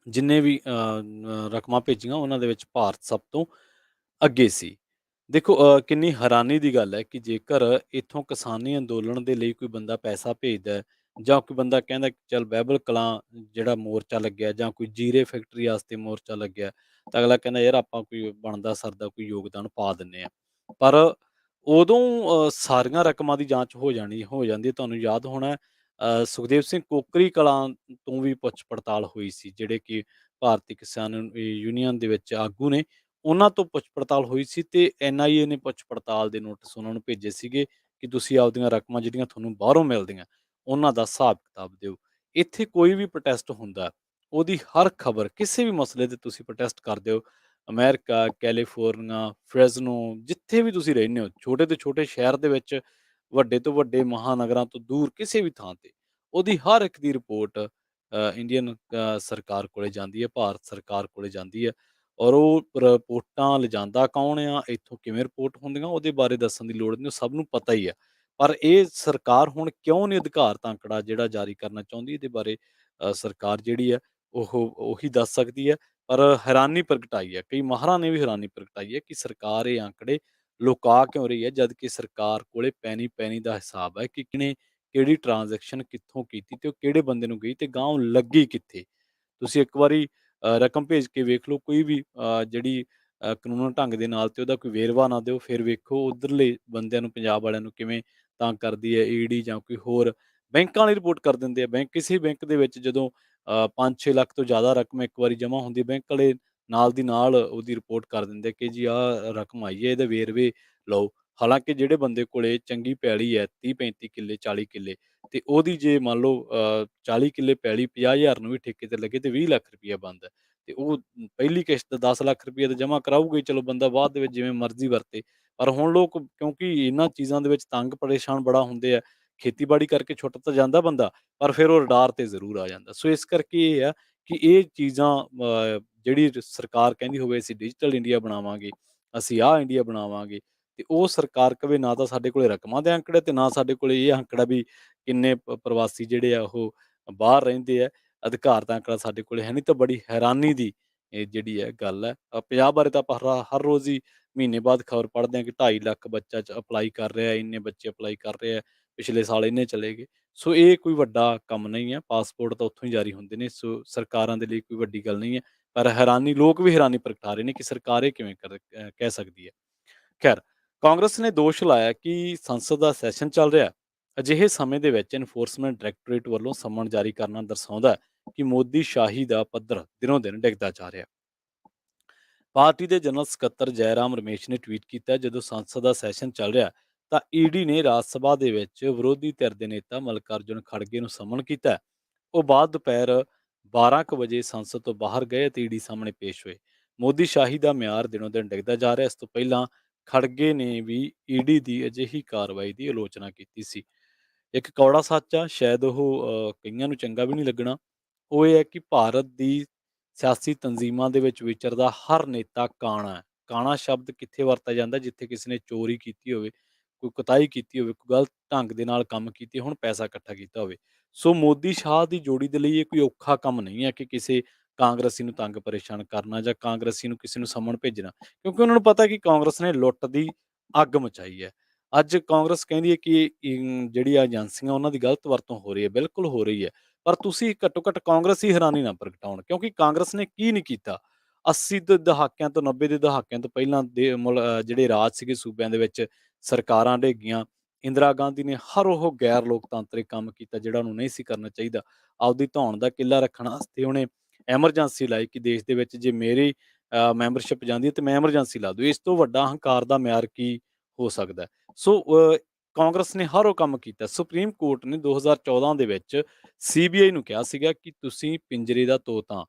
ਜਿੰਨੇ ਵੀ ਰਕਮਾਂ ਭੇਜੀਆਂ, ਉਹਨਾਂ ਦੇ ਵਿੱਚ ਭਾਰਤ ਸਭ ਤੋਂ ਅੱਗੇ ਸੀ। ਦੇਖੋ, ਕਿੰਨੀ ਹੈਰਾਨੀ ਦੀ ਗੱਲ ਹੈ ਕਿ ਜੇਕਰ ਇੱਥੋਂ ਕਿਸਾਨੀ ਅੰਦੋਲਨ ਦੇ ਲਈ ਕੋਈ ਬੰਦਾ ਪੈਸਾ ਭੇਜਦਾ ਹੈ, ਜਾਂ ਕੋਈ ਬੰਦਾ ਕਹਿੰਦਾ ਕਿ ਚੱਲ ਬਹਿਬਲ ਕਲਾਂ ਜਿਹੜਾ ਮੋਰਚਾ ਲੱਗਿਆ, ਜਾਂ ਕੋਈ ਜੀਰੇ ਫੈਕਟਰੀ ਵਾਸਤੇ ਮੋਰਚਾ ਲੱਗਿਆ, ਤਾਂ ਅਗਲਾ ਕਹਿੰਦਾ ਯਾਰ ਆਪਾਂ ਕੋਈ ਬਣਦਾ ਸਰਦਾ ਕੋਈ ਯੋਗਦਾਨ ਪਾ ਦਿੰਦੇ ਆ। ਪਰ ਉਦੋਂ ਸਾਰੀਆਂ ਰਕਮਾਂ ਦੀ ਜਾਂਚ ਹੋ ਜਾਂਦੀ ਹੈ। ਤੁਹਾਨੂੰ ਯਾਦ ਹੋਣਾ, ਸੁਖਦੇਵ ਸਿੰਘ ਕੋਕਰੀ ਕਲਾਂ ਤੋਂ ਵੀ ਪੁੱਛ ਪੜਤਾਲ ਹੋਈ ਸੀ, ਜਿਹੜੇ ਕਿ ਭਾਰਤੀ ਕਿਸਾਨ ਯੂਨੀਅਨ ਦੇ ਵਿੱਚ ਆਗੂ ਨੇ। ਉਹਨਾਂ ਤੋਂ ਪੁੱਛ ਪੜਤਾਲ ਹੋਈ ਸੀ ਤੇ ਐਨਆਈਏ ਨੇ ਪੁੱਛ ਪੜਤਾਲ ਦੇ ਨੋਟਿਸ ਉਹਨਾਂ ਨੂੰ ਭੇਜੇ ਸੀਗੇ ਕਿ ਤੁਸੀਂ ਆਪਦੀਆਂ ਰਕਮਾਂ ਜਿਹੜੀਆਂ ਤੁਹਾਨੂੰ ਬਾਹਰੋਂ ਮਿਲਦੀਆਂ, ਉਹਨਾਂ ਦਾ ਹਿਸਾਬ ਕਿਤਾਬ ਦਿਓ। ਇੱਥੇ ਕੋਈ ਵੀ ਪ੍ਰੋਟੈਸਟ ਹੁੰਦਾ, ਉਹਦੀ ਹਰ ਖਬਰ, ਕਿਸੇ ਵੀ ਮਸਲੇ ਤੇ ਤੁਸੀਂ ਪ੍ਰੋਟੈਸਟ ਕਰਦੇ ਹੋ, ਅਮਰੀਕਾ, ਕੈਲੀਫੋਰਨੀਆ, ਫ੍ਰੈਜ਼ਨੋ, ਜਿੱਥੇ ਵੀ ਤੁਸੀਂ ਰਹਿੰਦੇ ਹੋ, ਛੋਟੇ ਤੋਂ ਛੋਟੇ ਸ਼ਹਿਰ ਦੇ ਵਿੱਚ, ਵੱਡੇ ਤੋਂ ਵੱਡੇ ਮਹਾਨਗਰਾਂ ਤੋਂ ਦੂਰ ਕਿਸੇ ਵੀ ਥਾਂ ਤੇ, ਉਹਦੀ ਹਰ ਇੱਕ ਦੀ ਰਿਪੋਰਟ ਇੰਡੀਅਨ ਸਰਕਾਰ ਕੋਲੇ ਜਾਂਦੀ ਹੈ, ਭਾਰਤ ਸਰਕਾਰ ਕੋਲੇ ਜਾਂਦੀ ਹੈ। ਔਰ ਉਹ ਰਿਪੋਰਟਾਂ ਲਿਜਾਂਦਾ ਕੌਣ ਆ, ਇੱਥੋਂ ਕਿਵੇਂ ਰਿਪੋਰਟ ਹੁੰਦੀਆਂ, ਉਹਦੇ ਬਾਰੇ ਦੱਸਣ ਦੀ ਲੋੜ ਨਹੀਂ, ਉਹ ਸਭ ਨੂੰ ਪਤਾ ਹੀ ਆ। ਪਰ ਇਹ ਸਰਕਾਰ ਹੁਣ ਕਿਉਂ ਨਹੀਂ ਅਧਿਕਾਰਤ ਅੰਕੜਾ ਜਿਹੜਾ ਜਾਰੀ ਕਰਨਾ ਚਾਹੁੰਦੀ, ਇਹਦੇ ਬਾਰੇ ਸਰਕਾਰ ਜਿਹੜੀ ਹੈ ਉਹ ਉਹੀ ਦੱਸ ਸਕਦੀ ਹੈ। ਪਰ ਹੈਰਾਨੀ ਪ੍ਰਗਟਾਈ ਹੈ, ਕਈ ਮਾਹਰਾਂ ਨੇ ਵੀ ਹੈਰਾਨੀ ਪ੍ਰਗਟਾਈ ਹੈ ਕਿ ਸਰਕਾਰ ਇਹ ਅੰਕੜੇ ਲੁਕਾ ਕਿਉਂ ਰਹੀ ਹੈ, ਜਦ ਕਿ ਸਰਕਾਰ ਕੋਲੇ ਪੈਣੀ ਪੈਣੀ ਦਾ ਹਿਸਾਬ ਹੈ ਕਿ ਕਿਹਨੇ ਕਿਹੜੀ ਟ੍ਰਾਂਜੈਕਸ਼ਨ ਕਿੱਥੋਂ ਕੀਤੀ ਤੇ ਉਹ ਕਿਹੜੇ ਬੰਦੇ ਨੂੰ ਗਈ ਤੇ ਗਾਂਹ ਉਹ ਲੱਗੀ ਕਿੱਥੇ। ਤੁਸੀਂ ਇੱਕ ਵਾਰੀ ਰਕਮ ਭੇਜ ਕੇ ਵੇਖ ਲਓ, ਕੋਈ ਵੀ ਜਿਹੜੀ ਕਾਨੂੰਨ ਢੰਗ ਦੇ ਨਾਲ, ਤੇ ਉਹਦਾ ਕੋਈ ਵੇਰਵਾ ਨਾ ਦਿਓ, ਫਿਰ ਵੇਖੋ ਉਧਰਲੇ ਬੰਦਿਆਂ ਨੂੰ, ਪੰਜਾਬ ਵਾਲਿਆਂ ਨੂੰ ਕਿਵੇਂ ਤੰਗ ਕਰਦੀ ਹੈ ਈਡੀ ਜਾਂ ਕੋਈ ਹੋਰ। ਬੈਂਕਾਂ ਵਾਲੀ ਰਿਪੋਰਟ ਕਰ ਦਿੰਦੇ ਆ। ਕਿਸੇ ਬੈਂਕ ਦੇ ਵਿੱਚ ਜਦੋਂ 5-6 ਲੱਖ ਤੋਂ ਜ਼ਿਆਦਾ ਰਕਮ ਇੱਕ ਵਾਰੀ ਜਮ੍ਹਾਂ ਹੁੰਦੀ ਹੈ, ਬੈਂਕ ਵਾਲੇ ਨਾਲ ਦੀ ਨਾਲ ਉਹਦੀ ਰਿਪੋਰਟ ਕਰ ਦਿੰਦੇ ਕਿ ਜੀ ਆਹ ਰਕਮ ਆਈ ਹੈ, ਇਹਦੇ ਵੇਰਵੇ ਲਓ। ਹਾਲਾਂਕਿ ਜਿਹੜੇ ਬੰਦੇ ਕੋਲੇ ਚੰਗੀ ਪੈਲੀ ਹੈ, 30-35 ਕਿੱਲੇ, 40 ਕਿੱਲੇ, ਤੇ ਉਹਦੀ ਜੇ ਮੰਨ ਲਓ 40 ਕਿੱਲੇ ਪੈਲੀ 50,000 ਨੂੰ ਵੀ ਠੇਕੇ ਤੇ ਲੱਗੇ ਤੇ 20 ਲੱਖ ਰੁਪਈਆ ਬਣਦਾ, ਤੇ ਉਹ ਪਹਿਲੀ ਕਿਸ਼ਤ 10 ਲੱਖ ਰੁਪਈਆ ਤਾਂ ਜਮ੍ਹਾਂ ਕਰਾਊਗਾ ਹੀ, ਚਲੋ ਬੰਦਾ ਬਾਅਦ ਦੇ ਵਿੱਚ ਜਿਵੇਂ ਮਰਜ਼ੀ ਵਰਤੇ। ਪਰ ਹੁਣ ਲੋਕ ਕਿਉਂਕਿ ਇਹਨਾਂ ਚੀਜ਼ਾਂ ਦੇ ਵਿੱਚ ਤੰਗ ਪਰੇਸ਼ਾਨ ਬੜਾ ਹੁੰਦੇ ਆ, ਖੇਤੀਬਾੜੀ ਕਰਕੇ ਛੁੱਟ ਤਾਂ ਜਾਂਦਾ ਬੰਦਾ, ਪਰ ਫਿਰ ਉਹ ਰਡਾਰ ਤੇ ਜ਼ਰੂਰ ਆ ਜਾਂਦਾ। ਸੋ ਇਸ ਕਰਕੇ ਇਹ ਆ ਕਿ ਇਹ ਚੀਜ਼ਾਂ, ਜਿਹੜੀ ਸਰਕਾਰ ਕਹਿੰਦੀ ਹੋਵੇ ਅਸੀਂ ਡਿਜੀਟਲ ਇੰਡੀਆ ਬਣਾਵਾਂਗੇ, ਅਸੀਂ ਆਹ ਇੰਡੀਆ ਬਣਾਵਾਂਗੇ, ਤੇ ਤੇ ਉਹ ਸਰਕਾਰ ਕਵੇ ਨਾ ਤਾਂ ਸਾਡੇ ਕੋਲੇ ਰਕਮਾਂ ਦੇ ਅੰਕੜੇ ਤੇ ਨਾ ਸਾਡੇ ਕੋਲੇ ਇਹ ਅੰਕੜਾ ਵੀ ਕਿੰਨੇ ਪ੍ਰਵਾਸੀ ਜਿਹੜੇ ਆ ਉਹ ਬਾਹਰ ਰਹਿੰਦੇ ਆ, ਅਧਿਕਾਰ ਦਾ ਅੰਕੜਾ ਸਾਡੇ ਕੋਲੇ ਹੈ ਨਹੀਂ। ਤਾਂ ਬੜੀ ਹੈਰਾਨੀ ਦੀ ਇਹ ਜਿਹੜੀ ਹੈ ਗੱਲ ਹੈ। ਪੰਜਾਬ ਬਾਰੇ ਤਾਂ ਆਪਾਂ ਹਰ ਰੋਜ਼ ਹੀ ਮਹੀਨੇ ਬਾਅਦ ਖਬਰ ਪੜ੍ਹਦੇ ਹਾਂ ਕਿ 2.5 ਲੱਖ ਬੱਚਾ ਅਪਲਾਈ ਕਰ ਰਿਹਾ, ਇੰਨੇ ਬੱਚੇ ਅਪਲਾਈ ਕਰ ਰਹੇ ਆ, ਪਿਛਲੇ ਸਾਲ ਇੰਨੇ ਚਲੇ ਗਏ। ਸੋ ਇਹ ਕੋਈ ਵੱਡਾ ਕੰਮ ਨਹੀਂ ਹੈ, ਪਾਸਪੋਰਟ ਤਾਂ ਉੱਥੋਂ ਹੀ ਜਾਰੀ ਹੁੰਦੇ ਨੇ। ਸੋ ਸਰਕਾਰਾਂ ਦੇ ਲਈ ਕੋਈ ਵੱਡੀ ਗੱਲ ਨਹੀਂ ਹੈ, ਪਰ ਹੈਰਾਨੀ, ਲੋਕ ਵੀ ਹੈਰਾਨੀ ਪ੍ਰਗਟਾ ਰਹੇ ਨੇ ਕਿ ਸਰਕਾਰ ਇਹ ਕਿਵੇਂ ਕਹਿ ਸਕਦੀ ਹੈ। ਖੈਰ, ਕਾਂਗਰਸ ਨੇ ਦੋਸ਼ ਲਾਇਆ ਕਿ ਸੰਸਦ ਦਾ ਸੈਸ਼ਨ ਚੱਲ ਰਿਹਾ, ਅਜਿਹੇ ਸਮੇਂ ਦੇ ਵਿੱਚ ਐਨਫੋਰਸਮੈਂਟ ਡਾਇਰੈਕਟੋਰੇਟ ਵੱਲੋਂ ਸੰਮਨ ਜਾਰੀ ਕਰਨਾ ਦਰਸਾਉਂਦਾ ਹੈ ਕਿ ਮੋਦੀ ਸ਼ਾਹੀ ਦਾ ਪੱਧਰ ਦਿਨੋਂ ਦਿਨ ਡਿੱਗਦਾ ਜਾ ਰਿਹਾ। ਪਾਰਟੀ ਦੇ ਜਨਰਲ ਸਕੱਤਰ ਜੈਰਾਮ ਰਮੇਸ਼ ਨੇ ਟਵੀਟ ਕੀਤਾ, ਜਦੋਂ ਸੰਸਦ ਦਾ ਸੈਸ਼ਨ ਚੱਲ ਰਿਹਾ ਤਾਂ ਈਡੀ ਨੇ ਰਾਜ ਸਭਾ ਦੇ ਵਿੱਚ ਵਿਰੋਧੀ ਧਿਰ ਦੇ ਨੇਤਾ ਮੱਲਿਕਾਰਜੁਨ ਖੜਗੇ ਨੂੰ ਸੰਮਨ ਕੀਤਾ। ਉਹ ਬਾਅਦ ਦੁਪਹਿਰ 12 ਕੁ ਵਜੇ ਸੰਸਦ ਤੋਂ ਬਾਹਰ ਗਏ ਅਤੇ ਈਡੀ ਸਾਹਮਣੇ ਪੇਸ਼ ਹੋਏ। ਮੋਦੀ ਸ਼ਾਹੀ ਦਾ ਮਿਆਰ ਦਿਨੋਂ ਦਿਨ ਡਿੱਗਦਾ ਜਾ ਰਿਹਾ। ਇਸ ਤੋਂ ਪਹਿਲਾਂ ਖੜਗੇ ਨੇ ਵੀ ਈਡੀ ਦੀ ਅਜਿਹੀ ਕਾਰਵਾਈ ਦੀ ਆਲੋਚਨਾ ਕੀਤੀ ਸੀ। ਇੱਕ ਕੌੜਾ ਸੱਚ ਆ, ਸ਼ਾਇਦ ਉਹ ਕਈਆਂ ਨੂੰ ਚੰਗਾ ਵੀ ਨਹੀਂ ਲੱਗਣਾ। ਉਹ ਇਹ ਹੈ ਕਿ ਭਾਰਤ ਦੀ ਸਿਆਸੀ ਤੰਜ਼ੀਮਾਂ ਦੇ ਵਿੱਚ ਵਿਚਰਦਾ ਹਰ ਨੇਤਾ ਕਾਣਾ ਹੈ। ਕਾਣਾ ਸ਼ਬਦ ਕਿੱਥੇ ਵਰਤਿਆ ਜਾਂਦਾ? ਜਿੱਥੇ ਕਿਸੇ ਨੇ ਚੋਰੀ ਕੀਤੀ ਹੋਵੇ, ਕੋਈ ਕੁਤਾਹੀ ਕੀਤੀ ਹੋਵੇ, ਕੋਈ ਗਲਤ ਢੰਗ ਦੇ ਨਾਲ ਕੰਮ ਕੀਤੇ ਹੋਣ, ਪੈਸਾ ਇਕੱਠਾ ਕੀਤਾ ਹੋਵੇ। ਸੋ ਮੋਦੀ ਸ਼ਾਹ ਦੀ ਜੋੜੀ ਦੇ ਲਈ ਇਹ ਕੋਈ ਔਖਾ ਕੰਮ ਨਹੀਂ ਹੈ ਕਿ ਕਿਸੇ ਕਾਂਗਰਸੀ ਨੂੰ ਤੰਗ ਪਰੇਸ਼ਾਨ ਕਰਨਾ ਜਾਂ ਕਾਂਗਰਸੀ ਨੂੰ ਕਿਸੇ ਨੂੰ ਸੰਮਣ ਭੇਜਣਾ, ਕਿਉਂਕਿ ਉਹਨਾਂ ਨੂੰ ਪਤਾ ਕਿ ਕਾਂਗਰਸ ਨੇ ਲੁੱਟ ਦੀ ਅੱਗ ਮਚਾਈ ਹੈ। ਅੱਜ ਕਾਂਗਰਸ ਕਹਿੰਦੀ ਹੈ ਕਿ ਜਿਹੜੀ ਏਜੰਸੀਆਂ ਉਹਨਾਂ ਦੀ ਗਲਤ ਵਰਤੋਂ ਹੋ ਰਹੀ ਹੈ, ਬਿਲਕੁਲ ਹੋ ਰਹੀ ਹੈ। ਪਰ ਤੁਸੀਂ ਘੱਟੋ ਘੱਟ ਕਾਂਗਰਸੀ ਹੈਰਾਨੀ ਨਾ ਪ੍ਰਗਟਾਉਣ, ਕਿਉਂਕਿ ਕਾਂਗਰਸ ਨੇ ਕੀ ਨਹੀਂ ਕੀਤਾ। 80 ਦੇ ਦਹਾਕਿਆਂ ਤੋਂ 90 ਦੇ ਦਹਾਕਿਆਂ ਤੋਂ ਪਹਿਲਾਂ ਦੇ ਜਿਹੜੇ ਰਾਜ ਸੀਗੇ ਸੂਬਿਆਂ ਦੇ ਵਿੱਚ, ਸਰਕਾਰਾਂ ਡੇਗੀਆਂ। ਇੰਦਰਾ ਗਾਂਧੀ ਨੇ ਹਰ ਉਹ ਗੈਰ ਲੋਕਤਾਂਤਰਿਕ ਕੰਮ ਕੀਤਾ ਜਿਹੜਾ ਉਹਨੂੰ ਨਹੀਂ ਸੀ ਕਰਨਾ ਚਾਹੀਦਾ। ਆਪਦੀ ਧੌਣ ਦਾ ਕਿੱਲਾ ਰੱਖਣ ਵਾਸਤੇ ਉਹਨੇ ਐਮਰਜੈਂਸੀ ਲਾਈ ਕਿ ਦੇਸ਼ ਦੇ ਵਿੱਚ ਜੇ ਮੇਰੀ ਮੈਂਬਰਸ਼ਿਪ ਜਾਂਦੀ ਹੈ ਤੇ ਮੈਂ ਐਮਰਜੈਂਸੀ ਲਾ ਦੂੰ। ਇਸ ਤੋਂ ਵੱਡਾ ਹੰਕਾਰ ਦਾ ਮਿਆਰ ਕੀ ਹੋ ਸਕਦਾ ਹੈ? ਸੋ ਕਾਂਗਰਸ ਨੇ ਹਰ ਉਹ ਕੰਮ ਕੀਤਾ। ਸੁਪਰੀਮ ਕੋਰਟ ਨੇ 2014 ਦੇ ਵਿੱਚ ਸੀਬੀਆਈ ਨੂੰ ਕਿਹਾ ਸੀਗਾ ਕਿ ਤੁਸੀਂ ਪਿੰਜਰੇ ਦਾ ਤੋਤਾ,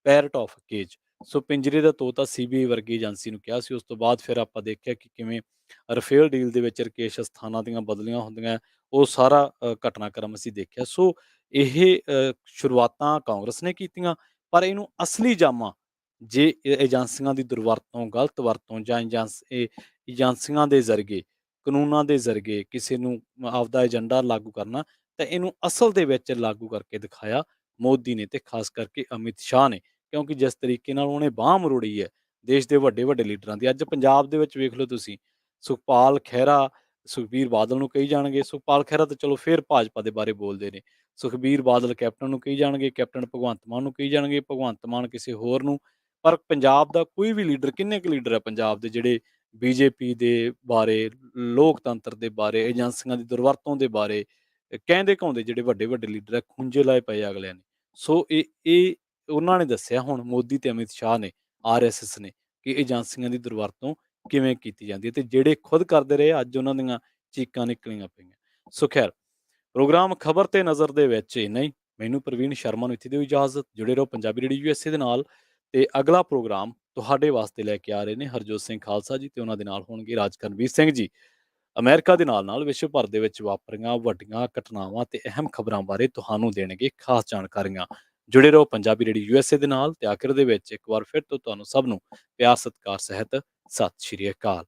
ਪੈਰਟ ਆਫ ਕੇਜ, ਸੋ ਪਿੰਜਰੇ ਦਾ ਤੋਤਾ ਸੀਬੀਆਈ ਵਰਗੀ ਏਜੰਸੀ ਨੂੰ ਕਿਹਾ ਸੀ। ਉਸ ਤੋਂ ਬਾਅਦ ਫਿਰ ਆਪਾਂ ਦੇਖਿਆ ਕਿ ਕਿਵੇਂ ਰਫੇਲ ਡੀਲ ਦੇ ਵਿੱਚ ਰਕੇਸ਼ ਅਸਥਾਨਾਂ ਦੀਆਂ ਬਦਲੀਆਂ ਹੁੰਦੀਆਂ, ਉਹ ਸਾਰਾ ਘਟਨਾਕ੍ਰਮ ਅਸੀਂ ਦੇਖਿਆ। ਸੋ ਇਹ ਸ਼ੁਰੂਆਤਾਂ ਕਾਂਗਰਸ ਨੇ ਕੀਤੀਆਂ, ਪਰ ਇਹਨੂੰ ਅਸਲੀ ਜਾਮਾ ਜੇ ਏਜੰਸੀਆਂ ਦੀ ਦੁਰਵਰਤੋਂ, ਗਲਤ ਵਰਤੋਂ ਜਾਂ ਏਜੰਸੀਆਂ ਦੇ ਜ਼ਰੀਏ, ਕਾਨੂੰਨਾਂ ਦੇ ਜ਼ਰੀਏ ਕਿਸੇ ਨੂੰ ਆਪਦਾ ਏਜੰਡਾ ਲਾਗੂ ਕਰਨਾ, ਤਾਂ ਇਹਨੂੰ ਅਸਲ ਦੇ ਵਿੱਚ ਲਾਗੂ ਕਰਕੇ ਦਿਖਾਇਆ ਮੋਦੀ ਨੇ ਤੇ ਖਾਸ ਕਰਕੇ ਅਮਿਤ ਸ਼ਾਹ ਨੇ। ਕਿਉਂਕਿ ਜਿਸ ਤਰੀਕੇ ਨਾਲ ਉਹਨੇ ਬਾਂਹ ਮਰੋੜੀ ਹੈ ਦੇਸ਼ ਦੇ ਵੱਡੇ ਵੱਡੇ ਲੀਡਰਾਂ ਦੀ, ਅੱਜ ਪੰਜਾਬ ਦੇ ਵਿੱਚ ਵੇਖ ਲਓ ਤੁਸੀਂ, ਸੁਖਪਾਲ ਖਹਿਰਾ ਸੁਖਬੀਰ ਬਾਦਲ ਨੂੰ ਕਹੀ ਜਾਣਗੇ। ਸੁਖਪਾਲ ਖਹਿਰਾ ਤਾਂ ਚਲੋ ਫਿਰ ਭਾਜਪਾ ਦੇ ਬਾਰੇ ਬੋਲਦੇ ਨੇ। ਸੁਖਬੀਰ ਬਾਦਲ ਕੈਪਟਨ ਨੂੰ ਕਹੀ ਜਾਣਗੇ, ਕੈਪਟਨ ਭਗਵੰਤ ਮਾਨ ਨੂੰ ਕਹੀ ਜਾਣਗੇ, ਭਗਵੰਤ ਮਾਨ ਕਿਸੇ ਹੋਰ ਨੂੰ। ਪਰ ਪੰਜਾਬ ਦਾ ਕੋਈ ਵੀ ਲੀਡਰ, ਕਿੰਨੇ ਕੁ ਲੀਡਰ ਹੈ ਪੰਜਾਬ ਦੇ ਜਿਹੜੇ ਬੀਜੇਪੀ ਦੇ ਬਾਰੇ, ਲੋਕਤੰਤਰ ਦੇ ਬਾਰੇ, ਏਜੰਸੀਆਂ ਦੀ ਦੁਰਵਰਤੋਂ ਦੇ ਬਾਰੇ ਕਹਿੰਦੇ ਕਹਾਉਂਦੇ? ਜਿਹੜੇ ਵੱਡੇ ਵੱਡੇ ਲੀਡਰ ਹੈ, ਖੁੰਝੇ ਲਾਏ ਪਏ ਅਗਲਿਆਂ ਨੇ। ਸੋ ਇਹ ਉਹਨਾਂ ਨੇ ਦੱਸਿਆ ਹੁਣ, ਮੋਦੀ ਤੇ ਅਮਿਤ ਸ਼ਾਹ ਨੇ, ਆਰਐਸਐਸ ਨੇ, ਕਿ ਏਜੰਸੀਆਂ ਦੀ ਦੁਰਵਰਤੋਂ ਕਿਵੇਂ ਕੀਤੀ ਜਾਂਦੀ ਹੈ। ਤੇ ਜਿਹੜੇ ਖੁਦ ਕਰਦੇ ਰਹੇ, ਅੱਜ ਉਹਨਾਂ ਦੀਆਂ ਚੀਕਾਂ ਨਿਕਲੀਆਂ ਪਈਆਂ। ਸੋ ਖੈਰ, ਪ੍ਰੋਗਰਾਮ ਖਬਰ ਤੇ ਨਜ਼ਰ ਦੇ ਵਿੱਚ ਇੰਨਾ ਹੀ। ਮੈਨੂੰ ਪ੍ਰਵੀਨ ਸ਼ਰਮਾ ਨੂੰ ਇੱਥੇ ਦਿਓ ਇਜਾਜ਼ਤ। ਜੁੜੇ ਰਹੋ ਪੰਜਾਬੀ ਰੇਡੀਓ USA ਦੇ ਨਾਲ। ਤੇ ਅਗਲਾ ਪ੍ਰੋਗਰਾਮ ਤੁਹਾਡੇ ਵਾਸਤੇ ਲੈ ਕੇ ਆ ਰਹੇ ਨੇ ਹਰਜੋਤ ਸਿੰਘ ਖਾਲਸਾ ਜੀ, ਤੇ ਉਹਨਾਂ ਦੇ ਨਾਲ ਹੋਣਗੇ ਰਾਜਕਰਨਵੀਰ ਸਿੰਘ ਜੀ। ਅਮਰੀਕਾ ਦੇ ਨਾਲ ਵਿਸ਼ਵ ਭਰ ਦੇ ਵਿੱਚ ਵਾਪਰੀਆਂ ਵੱਡੀਆਂ ਘਟਨਾਵਾਂ ਤੇ ਅਹਿਮ ਖਬਰਾਂ ਬਾਰੇ ਤੁਹਾਨੂੰ ਦੇਣਗੇ ਖਾਸ ਜਾਣਕਾਰੀਆਂ। ਜੁੜੇ ਰਹੋ ਪੰਜਾਬੀ ਰੇਡੀਓ USA ਦੇ ਨਾਲ। ਤੇ ਆਖਿਰ ਦੇ ਵਿੱਚ ਇੱਕ ਵਾਰ ਫਿਰ ਤੋਂ ਤੁਹਾਨੂੰ ਸਭ ਨੂੰ ਪਿਆਰ ਸਤਿਕਾਰ ਸਹਿਤ ਸਤਿ ਸ਼੍ਰੀ ਅਕਾਲ।